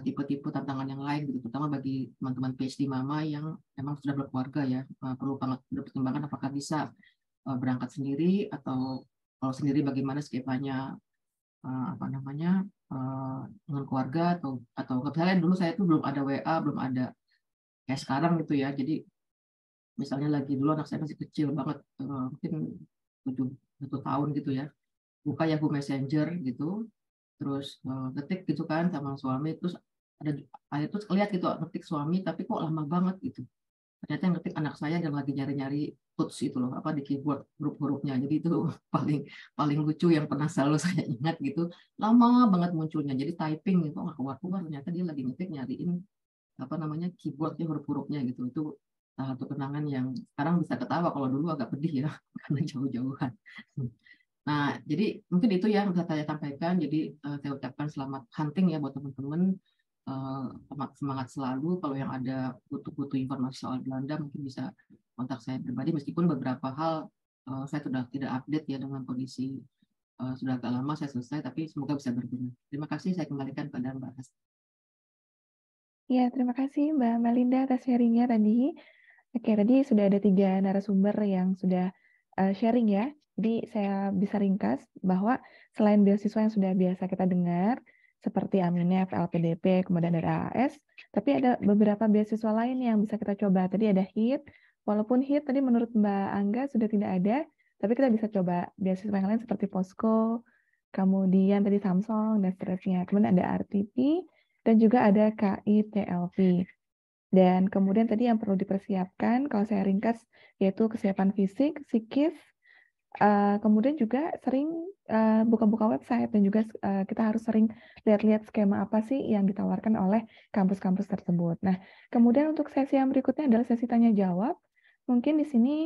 tipe-tipe tantangan yang lain gitu. Terutama bagi teman-teman PhD mama yang memang sudah berkeluarga ya, perlu banget pertimbangan apakah bisa berangkat sendiri, atau kalau sendiri bagaimana skemanya dengan keluarga, atau misalnya dulu saya itu belum ada WA, belum ada kayak sekarang gitu ya. Jadi misalnya lagi dulu anak saya masih kecil banget, mungkin 1 tahun gitu ya, buka Yahoo Messenger gitu, terus ngetik gitu kan sama suami, terus ada terus lihat gitu ngetik suami tapi kok lama banget gitu. Ternyata yang ngetik anak saya yang lagi nyari-nyari tuts itu loh, di keyboard huruf-hurufnya. Jadi itu paling lucu yang pernah selalu saya ingat gitu. Lama banget munculnya. Jadi typing itu nggak keluar-keluar, ternyata dia lagi ngetik nyariin keyboardnya, huruf-hurufnya gitu. Itu salah satu kenangan yang sekarang bisa ketawa, kalau dulu agak pedih ya karena jauh-jauhan. Nah, jadi mungkin itu ya yang bisa saya sampaikan. Jadi saya ucapkan selamat hunting ya buat teman-teman. Semangat selalu. Kalau yang ada butuh informasi soal Belanda mungkin bisa kontak saya pribadi, meskipun beberapa hal saya sudah tidak update ya dengan kondisi sudah agak lama saya selesai, tapi semoga bisa berguna. Terima kasih, saya kembalikan kepada Mbak Asti. Ya, terima kasih Mbak Melinda atas sharingnya tadi. Oke, tadi sudah ada 3 narasumber yang sudah sharing ya. Jadi saya bisa ringkas bahwa selain beasiswa yang sudah biasa kita dengar, seperti Aminef, LPDP, kemudian ada AAS, tapi ada beberapa beasiswa lain yang bisa kita coba. Tadi ada HIT, walaupun HIT tadi menurut Mbak Angga sudah tidak ada, tapi kita bisa coba beasiswa yang lain seperti Posko, kemudian tadi Samsung, dan seterusnya. Kemudian ada RTP, dan juga ada KITLP. Dan kemudian tadi yang perlu dipersiapkan, kalau saya ringkas, yaitu kesiapan fisik, psikis, kemudian juga sering buka-buka website, dan juga kita harus sering lihat-lihat skema apa sih yang ditawarkan oleh kampus-kampus tersebut. Nah, kemudian untuk sesi yang berikutnya adalah sesi tanya-jawab. Mungkin di sini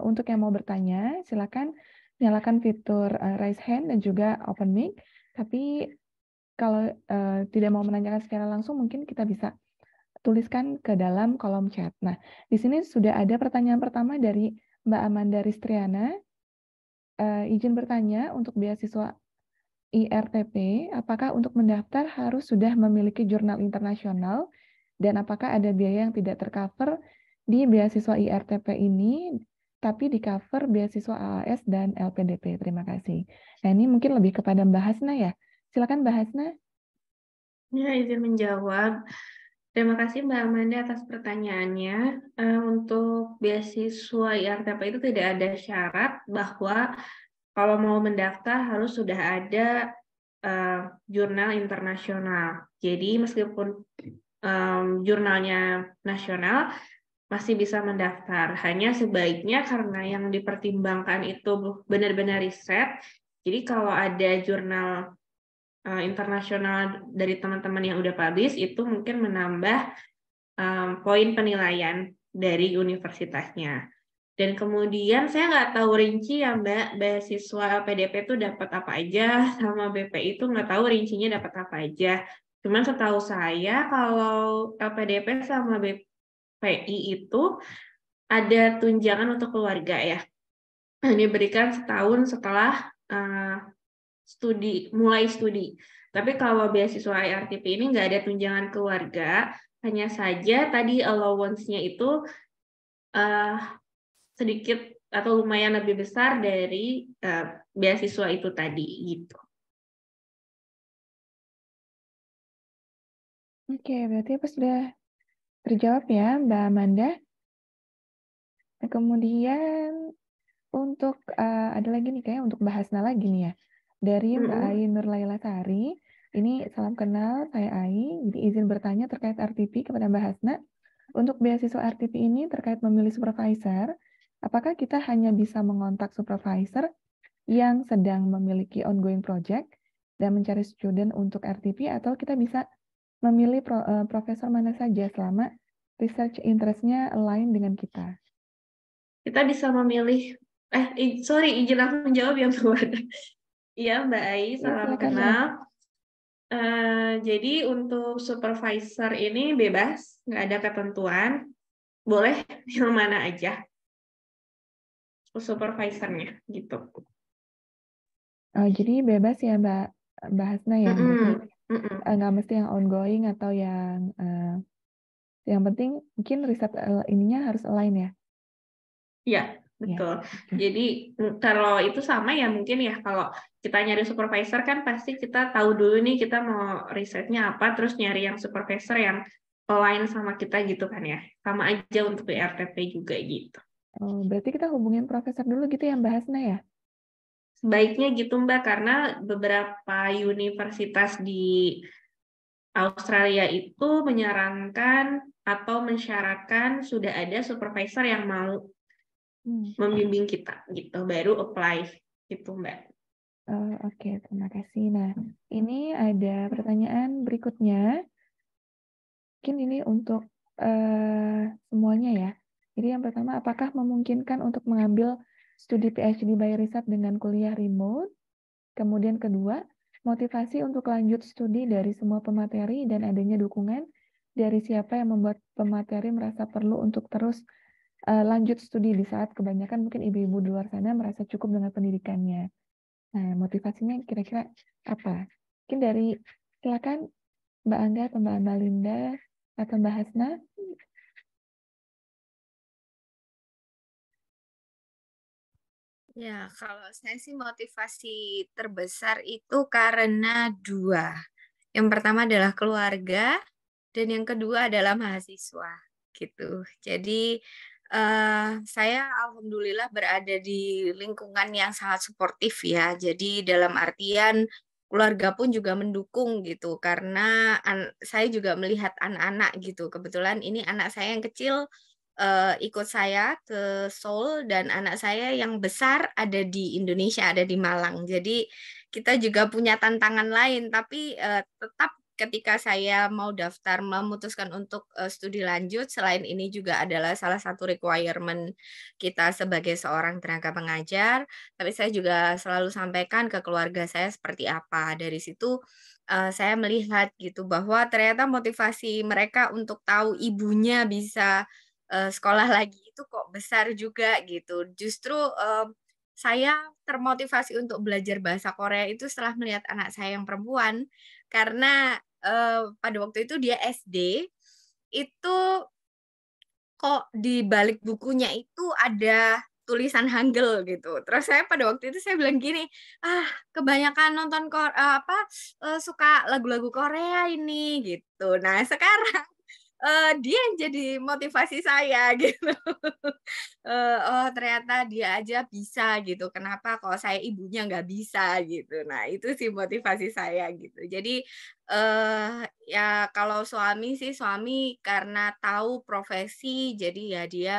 untuk yang mau bertanya, silakan nyalakan fitur raise hand dan juga open mic. Tapi kalau tidak mau menanyakan secara langsung, mungkin kita bisa tuliskan ke dalam kolom chat. Nah, di sini sudah ada pertanyaan pertama dari Mbak Amanda Ristriana. Izin bertanya, untuk beasiswa IRTP, apakah untuk mendaftar harus sudah memiliki jurnal internasional, dan apakah ada biaya yang tidak tercover di beasiswa IRTP ini, tapi di cover beasiswa AAS dan LPDP? Terima kasih. Nah, ini mungkin lebih kepada Mbak Hasna ya. Silakan Mbak Hasna. Ya, izin menjawab. Terima kasih Mbak Amanda atas pertanyaannya. Untuk beasiswa IRTP itu tidak ada syarat bahwa kalau mau mendaftar harus sudah ada jurnal internasional. Jadi meskipun jurnalnya nasional, masih bisa mendaftar. Hanya sebaiknya karena yang dipertimbangkan itu benar-benar riset, jadi kalau ada jurnal internasional dari teman-teman yang udah publish, itu mungkin menambah poin penilaian dari universitasnya. Dan kemudian saya nggak tahu rinci ya Mbak, beasiswa LPDP itu dapat apa aja, sama BPI itu nggak tahu rincinya dapat apa aja. Cuman setahu saya kalau LPDP sama BPI itu ada tunjangan untuk keluarga ya. Ini diberikan setahun setelah mulai studi. Tapi kalau beasiswa IRTP ini nggak ada tunjangan keluarga, hanya saja tadi allowance-nya itu sedikit atau lumayan lebih besar dari beasiswa itu tadi gitu. Oke, berarti apa sudah terjawab ya, Mbak Amanda? Nah, kemudian untuk ada lagi nih kayak untuk bahasnya lagi nih ya. Dari Mbak Ai Nurlaila Sari, ini salam kenal, saya Ai. Jadi izin bertanya terkait RTP kepada Mbak Hasna. Untuk beasiswa RTP ini terkait memilih supervisor, apakah kita hanya bisa mengontak supervisor yang sedang memiliki ongoing project dan mencari student untuk RTP, atau kita bisa memilih profesor mana saja selama research interest-nya align dengan kita? Kita bisa memilih, izin aku menjawab ya Mbak Wada. Iya Mbak Ai, salam kenal. Jadi untuk supervisor ini bebas, nggak ada ketentuan, boleh yang mana aja supervisornya gitu. Jadi bebas ya Mbak Hasna ya, berarti nggak mesti yang ongoing atau yang penting mungkin riset ininya harus align ya. Iya, betul. Jadi kalau itu sama ya mungkin ya kalau kita nyari supervisor kan pasti kita tahu dulu nih kita mau risetnya apa, terus nyari yang supervisor yang align sama kita gitu kan ya. Sama aja untuk IRTP juga gitu. Oh, berarti kita hubungin profesor dulu gitu ya Mbak Hasna ya? Sebaiknya gitu Mbak, karena beberapa universitas di Australia itu menyarankan atau mensyaratkan sudah ada supervisor yang mau membimbing kita gitu, baru apply gitu Mbak. Oke, terima kasih. Nah, ini ada pertanyaan berikutnya. Mungkin ini untuk semuanya ya. Jadi yang pertama, apakah memungkinkan untuk mengambil studi PhD by riset dengan kuliah remote? Kemudian kedua, motivasi untuk lanjut studi dari semua pemateri dan adanya dukungan dari siapa yang membuat pemateri merasa perlu untuk terus lanjut studi di saat kebanyakan mungkin ibu-ibu di luar sana merasa cukup dengan pendidikannya. Nah, motivasinya kira-kira apa? Mungkin dari, silakan Mbak Angga atau Mbak Amalinda atau Mbak Hasna. Ya, kalau saya sih motivasi terbesar itu karena dua. Yang pertama adalah keluarga, dan yang kedua adalah mahasiswa, gitu. Jadi saya alhamdulillah berada di lingkungan yang sangat suportif ya. Jadi dalam artian keluarga pun juga mendukung gitu, karena saya juga melihat anak-anak gitu. Kebetulan ini anak saya yang kecil ikut saya ke Seoul, dan anak saya yang besar ada di Indonesia, ada di Malang. Jadi kita juga punya tantangan lain, tapi tetap ketika saya mau daftar memutuskan untuk studi lanjut, selain ini juga adalah salah satu requirement kita sebagai seorang tenaga pengajar, tapi saya juga selalu sampaikan ke keluarga saya seperti apa. Dari situ saya melihat gitu bahwa ternyata motivasi mereka untuk tahu ibunya bisa sekolah lagi itu kok besar juga gitu. Justru saya termotivasi untuk belajar bahasa Korea itu setelah melihat anak saya yang perempuan, karena pada waktu itu dia SD, itu kok di balik bukunya itu ada tulisan Hangul gitu. Terus saya pada waktu itu saya bilang gini, kebanyakan nonton suka lagu-lagu Korea ini gitu. Nah sekarang dia yang jadi motivasi saya gitu. Oh ternyata dia aja bisa gitu. Kenapa kalau saya ibunya nggak bisa gitu. Nah itu sih motivasi saya gitu. Jadi ya kalau suami sih suami karena tahu profesi jadi ya dia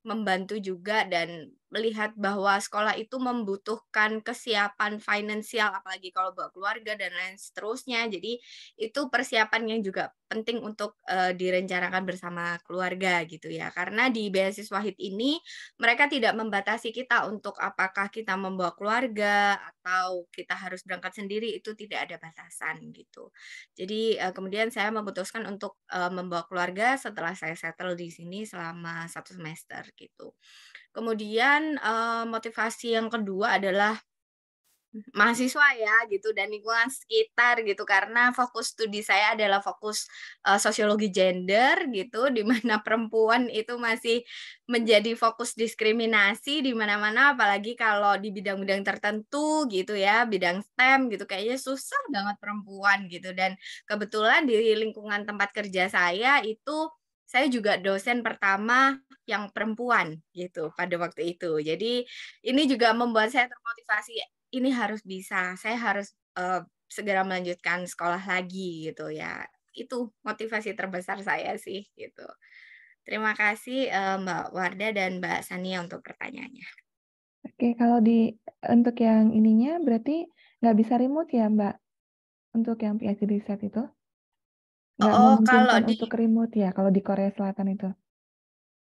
membantu juga dan melihat bahwa sekolah itu membutuhkan kesiapan finansial apalagi kalau bawa keluarga dan lain seterusnya. Jadi itu persiapan yang juga penting untuk direncanakan bersama keluarga gitu ya. Karena di beasiswa HIT ini mereka tidak membatasi kita untuk apakah kita membawa keluarga atau kita harus berangkat sendiri itu tidak ada batasan gitu. Jadi kemudian saya memutuskan untuk membawa keluarga setelah saya settle di sini selama 1 semester gitu. Kemudian motivasi yang kedua adalah mahasiswa ya gitu dan lingkungan sekitar gitu karena fokus studi saya adalah fokus sosiologi gender gitu di mana perempuan itu masih menjadi fokus diskriminasi di mana-mana apalagi kalau di bidang-bidang tertentu gitu ya bidang STEM gitu kayaknya susah banget perempuan gitu dan kebetulan di lingkungan tempat kerja saya itu saya juga dosen pertama yang perempuan gitu pada waktu itu. Jadi ini juga membuat saya termotivasi ini harus bisa, saya harus segera melanjutkan sekolah lagi gitu ya. Itu motivasi terbesar saya sih gitu. Terima kasih Mbak Warda dan Mbak Sania untuk pertanyaannya. Oke, kalau untuk yang ininya berarti nggak bisa remote ya, Mbak? Untuk yang PhD riset itu? Nggak Oh, kalau memungkinkan di untuk remote ya, kalau di Korea Selatan itu?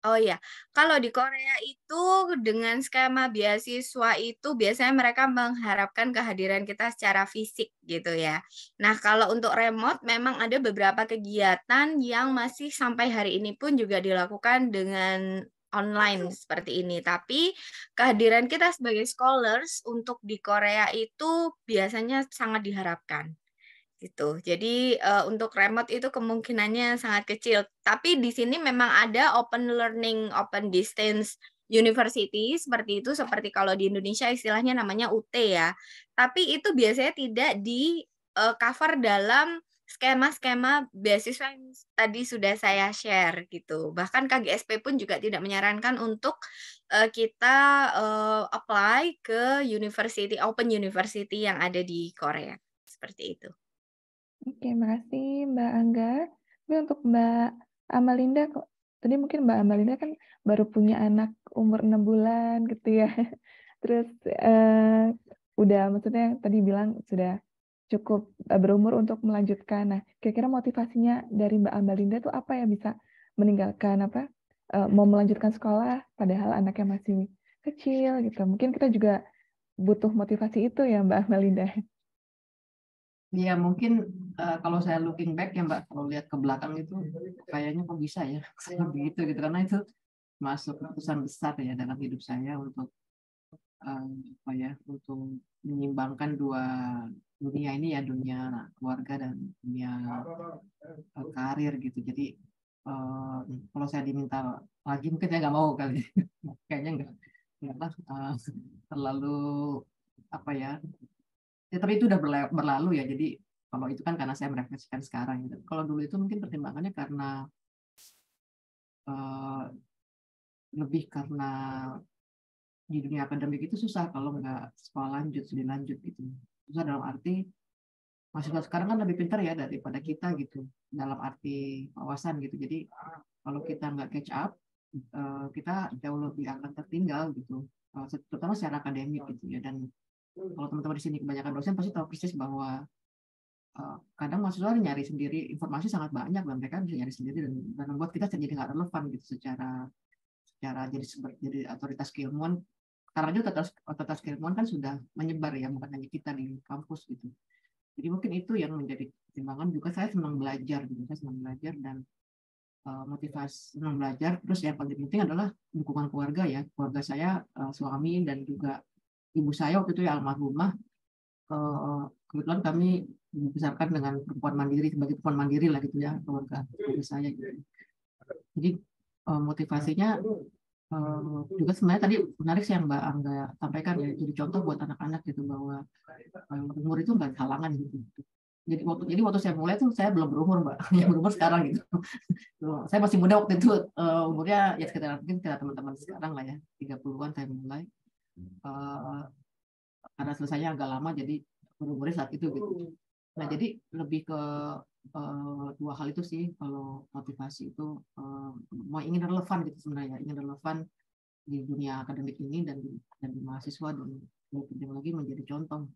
Oh iya, kalau di Korea itu dengan skema beasiswa itu biasanya mereka mengharapkan kehadiran kita secara fisik gitu ya. Nah, kalau untuk remote memang ada beberapa kegiatan yang masih sampai hari ini pun juga dilakukan dengan online seperti ini. Tapi kehadiran kita sebagai scholars untuk di Korea itu biasanya sangat diharapkan gitu. Jadi untuk remote itu kemungkinannya sangat kecil. Tapi di sini memang ada open learning, open distance university seperti itu, seperti kalau di Indonesia istilahnya namanya UT ya. Tapi itu biasanya tidak di cover dalam skema-skema beasiswa yang tadi sudah saya share gitu. Bahkan KGSP pun juga tidak menyarankan untuk kita apply ke university, open university yang ada di Korea. Seperti itu. Oke, makasih Mbak Angga. Tapi untuk Mbak Amalinda, kok tadi mungkin Mbak Amalinda kan baru punya anak umur 6 bulan gitu ya. Terus udah maksudnya tadi bilang sudah cukup berumur untuk melanjutkan. Nah, kira-kira motivasinya dari Mbak Amalinda tuh apa ya bisa meninggalkan mau melanjutkan sekolah padahal anaknya masih kecil gitu. Mungkin kita juga butuh motivasi itu ya Mbak Amalinda. Ya mungkin kalau saya looking back ya Mbak, kalau lihat ke belakang itu kayaknya kok bisa ya begitu gitu karena itu masuk keputusan besar ya dalam hidup saya untuk apa ya untuk menyimbangkan dua dunia ini ya dunia keluarga dan dunia karir gitu. Jadi kalau saya diminta lagi mungkin saya nggak mau kali kayaknya nggak lah terlalu apa ya. Ya, tapi itu udah berlalu ya. Jadi kalau itu kan karena saya merefleksikan sekarang. Gitu. Kalau dulu itu mungkin pertimbangannya karena uh, lebih karena di dunia akademik itu susah kalau nggak sekolah lanjut, studi lanjut gitu. Susah dalam arti mahasiswa sekarang kan lebih pintar ya daripada kita gitu. Dalam arti wawasan gitu. Jadi kalau kita nggak catch up, kita jauh lebih akan tertinggal gitu. Terutama secara akademik gitu ya. Dan kalau teman-teman di sini kebanyakan dosen pasti tahu persis bahwa kadang mahasiswa nyari sendiri informasi sangat banyak dan mereka bisa nyari sendiri dan membuat kita jadi nggak relevan gitu secara jadi otoritas keilmuan karena juga otoritas keilmuan kan sudah menyebar ya bukan hanya kita di kampus gitu. Jadi mungkin itu yang menjadi pertimbangan juga saya senang belajar gitu saya senang belajar dan motivasi senang belajar terus yang paling penting adalah dukungan keluarga ya keluarga saya suami dan juga ibu saya waktu itu ya almarhumah kebetulan kami dibesarkan dengan perempuan mandiri sebagai perempuan mandiri lah gitu ya keluarga saya gitu. Jadi motivasinya juga sebenarnya tadi menarik sih yang Mbak Angga sampaikan ya jadi contoh buat anak-anak gitu bahwa umur itu nggak halangan gitu Jadi waktu saya mulai tuh saya belum berumur, Mbak. Yang berumur sekarang gitu. Saya masih muda waktu itu, umurnya ya sekitar mungkin kayak teman-teman sekarang lah ya, 30-an saya mulai. Karena selesainya agak lama, jadi berumurnya saat itu gitu. Nah, jadi lebih ke dua hal itu sih. Kalau motivasi itu mau ingin relevan gitu sebenarnya, ingin relevan di dunia akademik ini dan di mahasiswa, dan lebih penting lagi menjadi contoh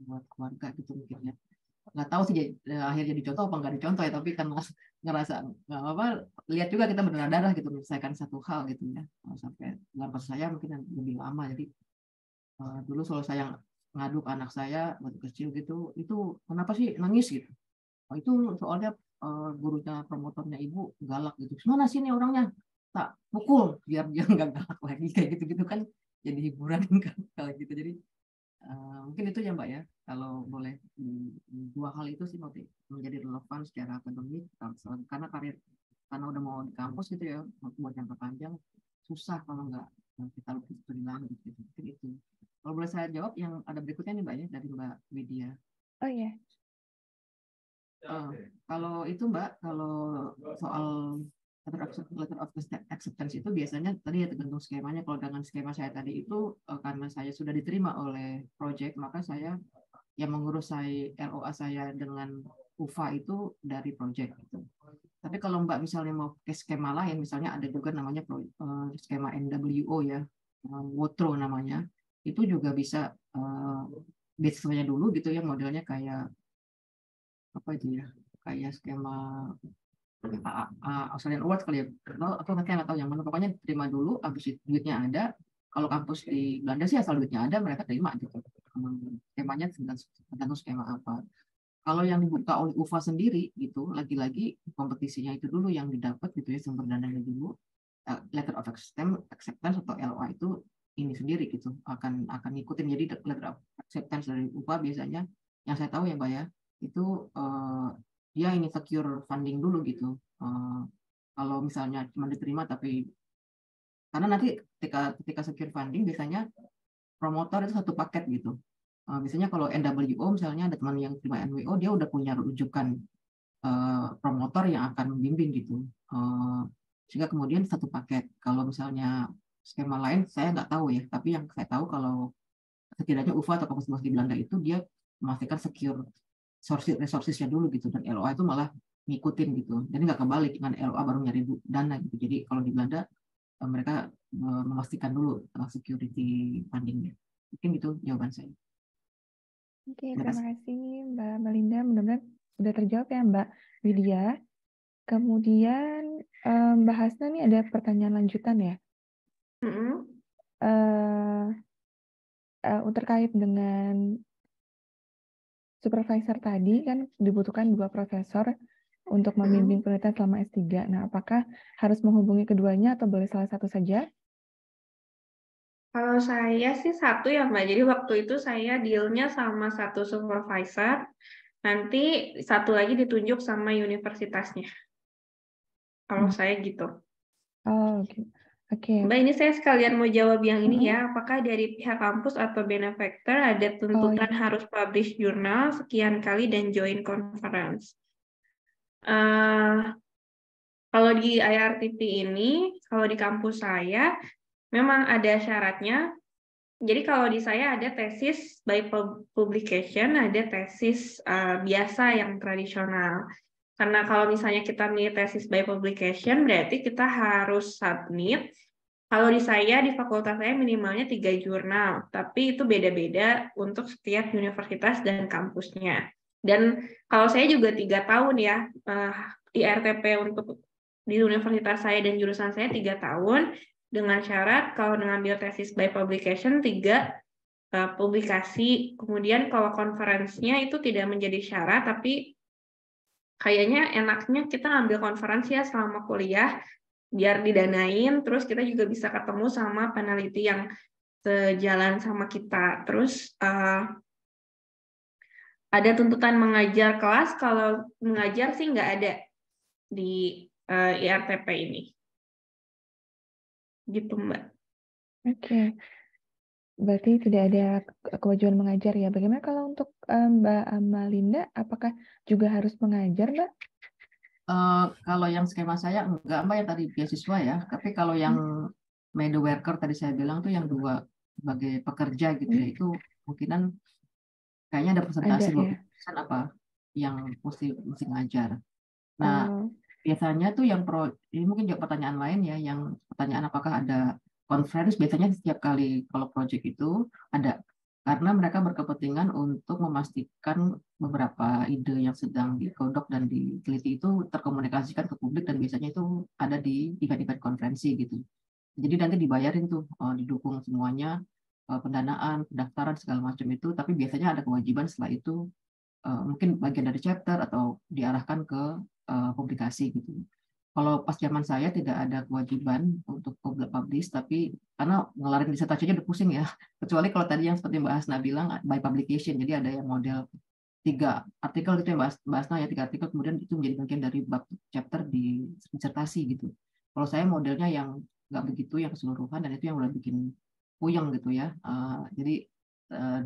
buat keluarga gitu mungkin ya. Nggak tahu sih akhirnya jadi contoh apa nggak dicontoh ya, tapi kan ngerasa nggak apa, lihat juga kita berdarah-darah gitu menyelesaikan satu hal gitu ya. Sampai dalam kasus saya mungkin lebih lama. Jadi dulu selalu saya ngadu ke anak saya waktu kecil gitu, itu kenapa sih nangis gitu. Itu soalnya gurunya promotornya ibu galak gitu. Mana sih ini orangnya, tak pukul biar dia nggak galak lagi kayak gitu kan, jadi hiburan kan kalau gitu. Jadi mungkin itu ya Mbak ya, kalau boleh dua hal itu sih motif menjadi relevan secara akademik karena karir, karena udah mau di kampus gitu ya, buat jangka panjang susah kalau nggak kita lebih studi lanjut gitu. Mungkin itu. Kalau boleh saya jawab yang ada berikutnya nih Mbak ya, dari Mbak Widya. Oh iya. Kalau itu Mbak, kalau soal letter of acceptance itu biasanya tadi ya tergantung skemanya. Kalau dengan skema saya tadi itu karena saya sudah diterima oleh project, maka saya yang mengurus LOA saya dengan UFA itu dari project gitu. Tapi kalau Mbak misalnya mau ke skema lain, misalnya ada juga namanya skema NWO ya, WOTRO namanya, itu juga bisa beasiswanya dulu gitu ya, modelnya kayak apa itu ya, kayak skema Australian Awards kali ya, atau nanti nggak tahu yang mana, pokoknya terima dulu, habis itu duitnya ada. Kalau kampus di Belanda sih asal duitnya ada mereka terima gitu. Skemanya tergantung skema apa. Kalau yang dibuka oleh UFA sendiri gitu, lagi-lagi kompetisinya itu dulu yang didapat gitu ya, sumber dananya dulu. Letter of acceptance atau LOA itu ini sendiri gitu, akan ngikutin. Jadi letter of acceptance dari UFA biasanya yang saya tahu ya Mbak ya, itu dia ini secure funding dulu gitu. Kalau misalnya cuma diterima tapi karena nanti ketika secure funding biasanya promotor itu satu paket gitu. Biasanya kalau NWO misalnya ada teman yang terima NWO, dia udah punya rujukan promotor yang akan membimbing gitu. Sehingga kemudian satu paket. Kalau misalnya skema lain saya nggak tahu ya, tapi yang saya tahu kalau setidaknya UFA atau kampus di Belanda itu dia memastikan secure resources-nya dulu gitu, dan LOA itu malah ngikutin gitu. Jadi nggak kebalik dengan LOA baru nyari dana gitu. Jadi kalau di Belanda mereka memastikan dulu security fundingnya. Mungkin gitu jawaban saya. Oke, terima kasih Mbak Melinda. Mudah-mudahan sudah terjawab ya Mbak Widya. Kemudian Mbak Hasna nih ada pertanyaan lanjutan ya. Terkait dengan supervisor tadi kan dibutuhkan 2 profesor untuk membimbing penelitian selama S3. Nah, apakah harus menghubungi keduanya atau boleh salah satu saja? Kalau saya sih satu ya Mbak, jadi waktu itu saya deal-nya sama satu supervisor, nanti satu lagi ditunjuk sama universitasnya. Kalau saya gitu. Oh, oke. Mbak, ini saya sekalian mau jawab yang ini ya, apakah dari pihak kampus atau benefactor ada tuntutan harus publish jurnal sekian kali dan join conference? Kalau di IRTP ini, kalau di kampus saya, memang ada syaratnya. Jadi kalau di saya ada tesis by publication, ada tesis biasa yang tradisional. Karena kalau misalnya kita milih tesis by publication, berarti kita harus submit. Kalau di saya, di fakultas saya minimalnya 3 jurnal, tapi itu beda-beda untuk setiap universitas dan kampusnya. Dan kalau saya juga 3 tahun ya, di RTP untuk di universitas saya dan jurusan saya 3 tahun, dengan syarat kalau mengambil tesis by publication 3 publikasi. Kemudian kalau konferensinya itu tidak menjadi syarat, tapi kayaknya enaknya kita ambil konferensi ya selama kuliah, biar didanain, terus kita juga bisa ketemu sama peneliti yang sejalan sama kita. Terus ada tuntutan mengajar kelas, kalau mengajar sih nggak ada di IRTP ini. Gitu Mbak. Oke. Berarti tidak ada kewajiban mengajar ya. Bagaimana kalau untuk Mbak Amalinda, apakah juga harus mengajar, Mbak? Kalau yang skema saya enggak Mbak yang tadi beasiswa ya, tapi kalau yang made worker tadi saya bilang tuh yang dua sebagai pekerja gitu ya, itu kemungkinan kayaknya ada Ada presentasi ya. 20% apa yang mesti ngajar. Nah, Oh, biasanya tuh yang ini mungkin juga pertanyaan lain ya, yang pertanyaan apakah ada conference, biasanya setiap kali kalau project itu ada, karena mereka berkepentingan untuk memastikan beberapa ide yang sedang digodok dan diteliti itu terkomunikasikan ke publik, dan biasanya itu ada di event-event konferensi gitu. Jadi nanti dibayarin tuh, didukung semuanya, pendanaan, pendaftaran segala macam itu, tapi biasanya ada kewajiban setelah itu, mungkin bagian dari chapter atau diarahkan ke publikasi gitu. Kalau pas zaman saya tidak ada kewajiban untuk publish, tapi karena ngelarin disertasinya udah pusing ya. Kecuali kalau tadi yang seperti Mbak Hasna bilang by publication, jadi ada yang model 3 artikel gitu ya Mbak Hasna ya, 3 artikel kemudian itu menjadi bagian dari bab chapter di disertasi gitu. Kalau saya modelnya yang nggak begitu, yang keseluruhan, dan itu yang udah bikin puyeng gitu ya. Jadi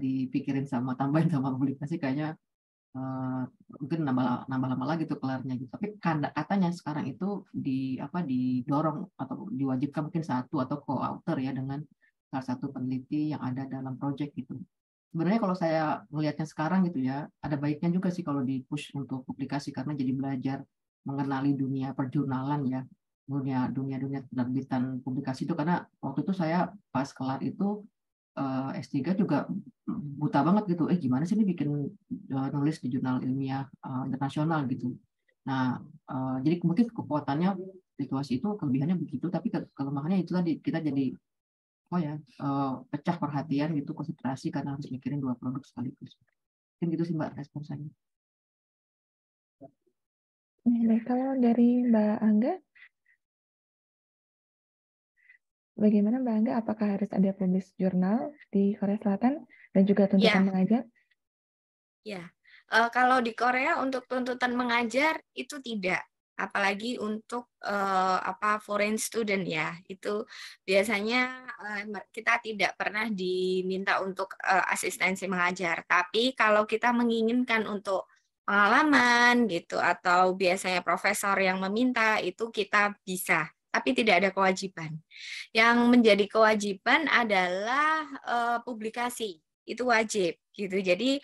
dipikirin sama tambahin sama publikasi kayaknya eh, mungkin nambah lama lagi tuh kelarnya gitu. Tapi katanya sekarang itu didorong atau diwajibkan mungkin satu atau co-author ya dengan salah satu peneliti yang ada dalam project gitu. Sebenarnya kalau saya melihatnya sekarang gitu ya, ada baiknya juga sih kalau di push untuk publikasi, karena jadi belajar mengenali dunia perjurnalan ya, dunia penerbitan publikasi itu. Karena waktu itu saya pas kelar itu S3 juga buta banget gitu. Gimana sih ini bikin nulis di jurnal ilmiah internasional gitu. Nah, jadi mungkin kekuatannya situasi itu kelebihannya begitu, tapi kelemahannya itu tadi kita jadi pecah perhatian gitu, konsentrasi karena harus mikirin 2 produk sekaligus. Mungkin gitu sih Mbak respon saya. baik. Kalau dari Mbak Angga, bagaimana Mbak Angga? Apakah harus ada publish jurnal di Korea Selatan dan juga tuntutan Ya, mengajar? ya. Kalau di Korea untuk tuntutan mengajar itu tidak, apalagi untuk foreign student ya. Itu biasanya kita tidak pernah diminta untuk asistensi mengajar. Tapi kalau kita menginginkan untuk pengalaman gitu atau biasanya profesor yang meminta, itu kita bisa. Tapi tidak ada kewajiban. Yang menjadi kewajiban adalah publikasi. Itu wajib gitu. Jadi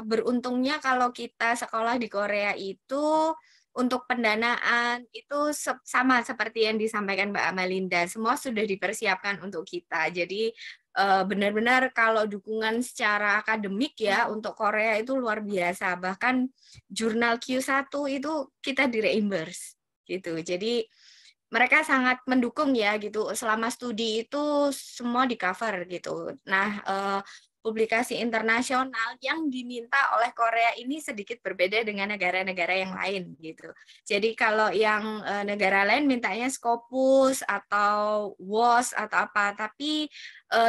beruntungnya kalau kita sekolah di Korea itu untuk pendanaan itu sama seperti yang disampaikan Mbak Amalinda, semua sudah dipersiapkan untuk kita. Jadi benar-benar kalau dukungan secara akademik ya untuk Korea itu luar biasa. Bahkan jurnal Q1 itu kita di-reimburse gitu. Jadi mereka sangat mendukung ya gitu. Selama studi itu semua di cover gitu. Nah, publikasi internasional yang diminta oleh Korea ini sedikit berbeda dengan negara-negara yang lain gitu. Jadi kalau yang negara lain mintanya Scopus atau WOS atau apa, tapi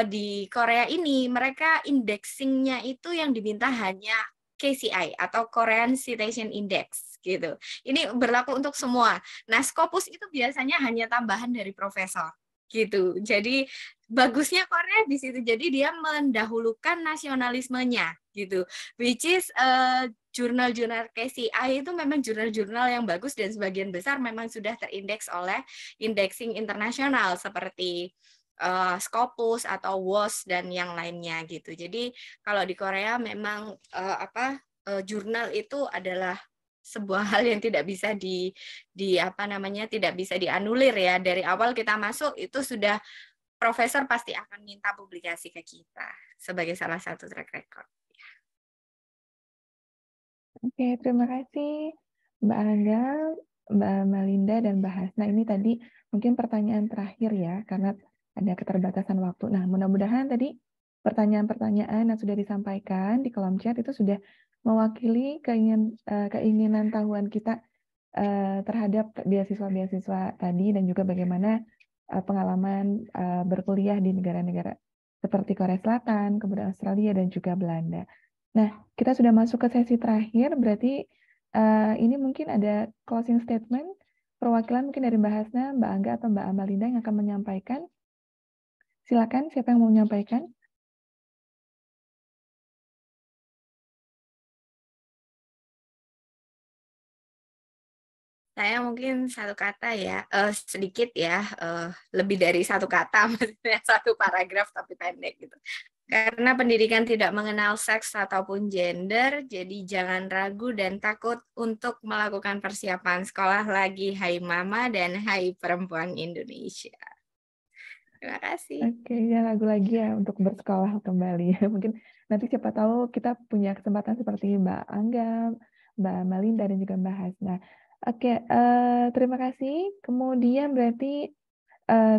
di Korea ini mereka indexingnya itu yang diminta hanya KCI atau Korean Citation Index gitu. Ini berlaku untuk semua. Nah, Scopus itu biasanya hanya tambahan dari profesor gitu. Jadi bagusnya Korea di situ. Jadi dia mendahulukan nasionalismenya gitu. Which is jurnal-jurnal KCI itu memang jurnal-jurnal yang bagus dan sebagian besar memang sudah terindeks oleh indexing internasional seperti Scopus atau WOS dan yang lainnya gitu. Jadi kalau di Korea memang jurnal itu adalah sebuah hal yang tidak bisa tidak bisa dianulir ya. Dari awal kita masuk itu sudah profesor pasti akan minta publikasi ke kita sebagai salah satu track record. Oke, terima kasih Mbak Angga, Mbak Melinda, dan Mbak Hasna. Ini tadi mungkin pertanyaan terakhir ya, karena ada keterbatasan waktu. Nah, mudah-mudahan tadi pertanyaan-pertanyaan yang sudah disampaikan di kolom chat itu sudah mewakili keinginan tahuan kita terhadap beasiswa-beasiswa tadi, dan juga bagaimana pengalaman berkuliah di negara-negara seperti Korea Selatan, kemudian Australia, dan juga Belanda. Nah, kita sudah masuk ke sesi terakhir, berarti ini mungkin ada closing statement, perwakilan mungkin dari Mbak Hasna, Mbak Angga, atau Mbak Amalinda yang akan menyampaikan. Silakan, siapa yang mau menyampaikan? Saya mungkin satu kata ya, sedikit ya, lebih dari satu kata, maksudnya satu paragraf tapi pendek gitu. Karena pendidikan tidak mengenal seks ataupun gender, jadi jangan ragu dan takut untuk melakukan persiapan sekolah lagi, hai mama dan hai perempuan Indonesia. Terima kasih. Oke, ya lagu lagi ya untuk bersekolah kembali. Mungkin nanti siapa tahu kita punya kesempatan seperti Mbak Angga, Mbak Malinda, dan juga Mbak Hasna. Oke, terima kasih. Kemudian berarti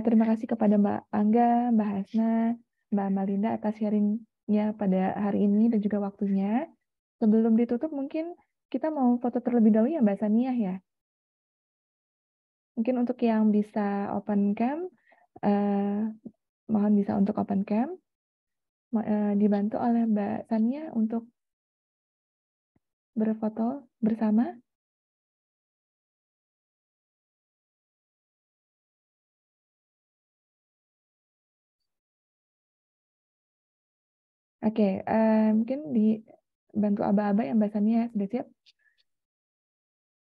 terima kasih kepada Mbak Angga, Mbak Hasna, Mbak Malinda atas sharingnya pada hari ini dan juga waktunya. Sebelum ditutup mungkin kita mau foto terlebih dahulu ya Mbak Sania ya. Mungkin untuk yang bisa open cam, mohon bisa untuk open cam. Dibantu oleh Mbak Sania untuk berfoto bersama. Oke, mungkin dibantu aba-aba ya Mbak Sania, sudah siap?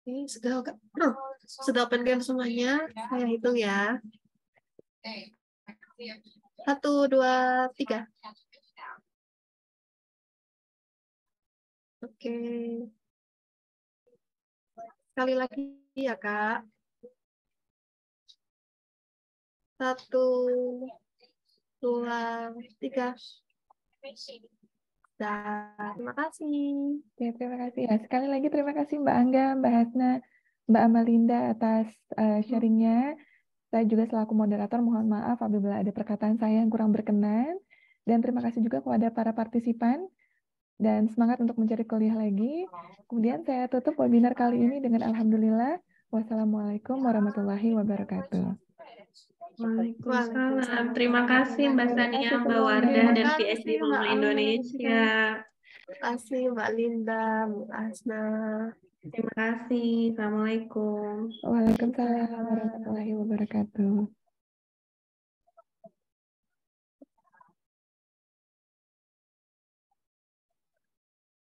Ini sudah open game semuanya. Saya hitung ya. 1, 2, 3. Oke. Sekali lagi ya, Kak. 1, 2, 3. Terima kasih. Ya, terima kasih ya. Sekali lagi terima kasih Mbak Angga, Mbak Hasna, Mbak Amalinda atas sharingnya. Saya juga selaku moderator mohon maaf apabila ada perkataan saya yang kurang berkenan. Dan terima kasih juga kepada para partisipan dan semangat untuk mencari kuliah lagi. Kemudian saya tutup webinar kali ini dengan alhamdulillah. Wassalamualaikum warahmatullahi wabarakatuh. Waalaikumsalam. Terima kasih Mbak Terima Sania, kasih Mbak Wardah, semuanya. dan PSD Mama Indonesia. Terima kasih Mbak Linda, Mbak Asna. Terima kasih. Assalamualaikum. Waalaikumsalam warahmatullahi wabarakatuh.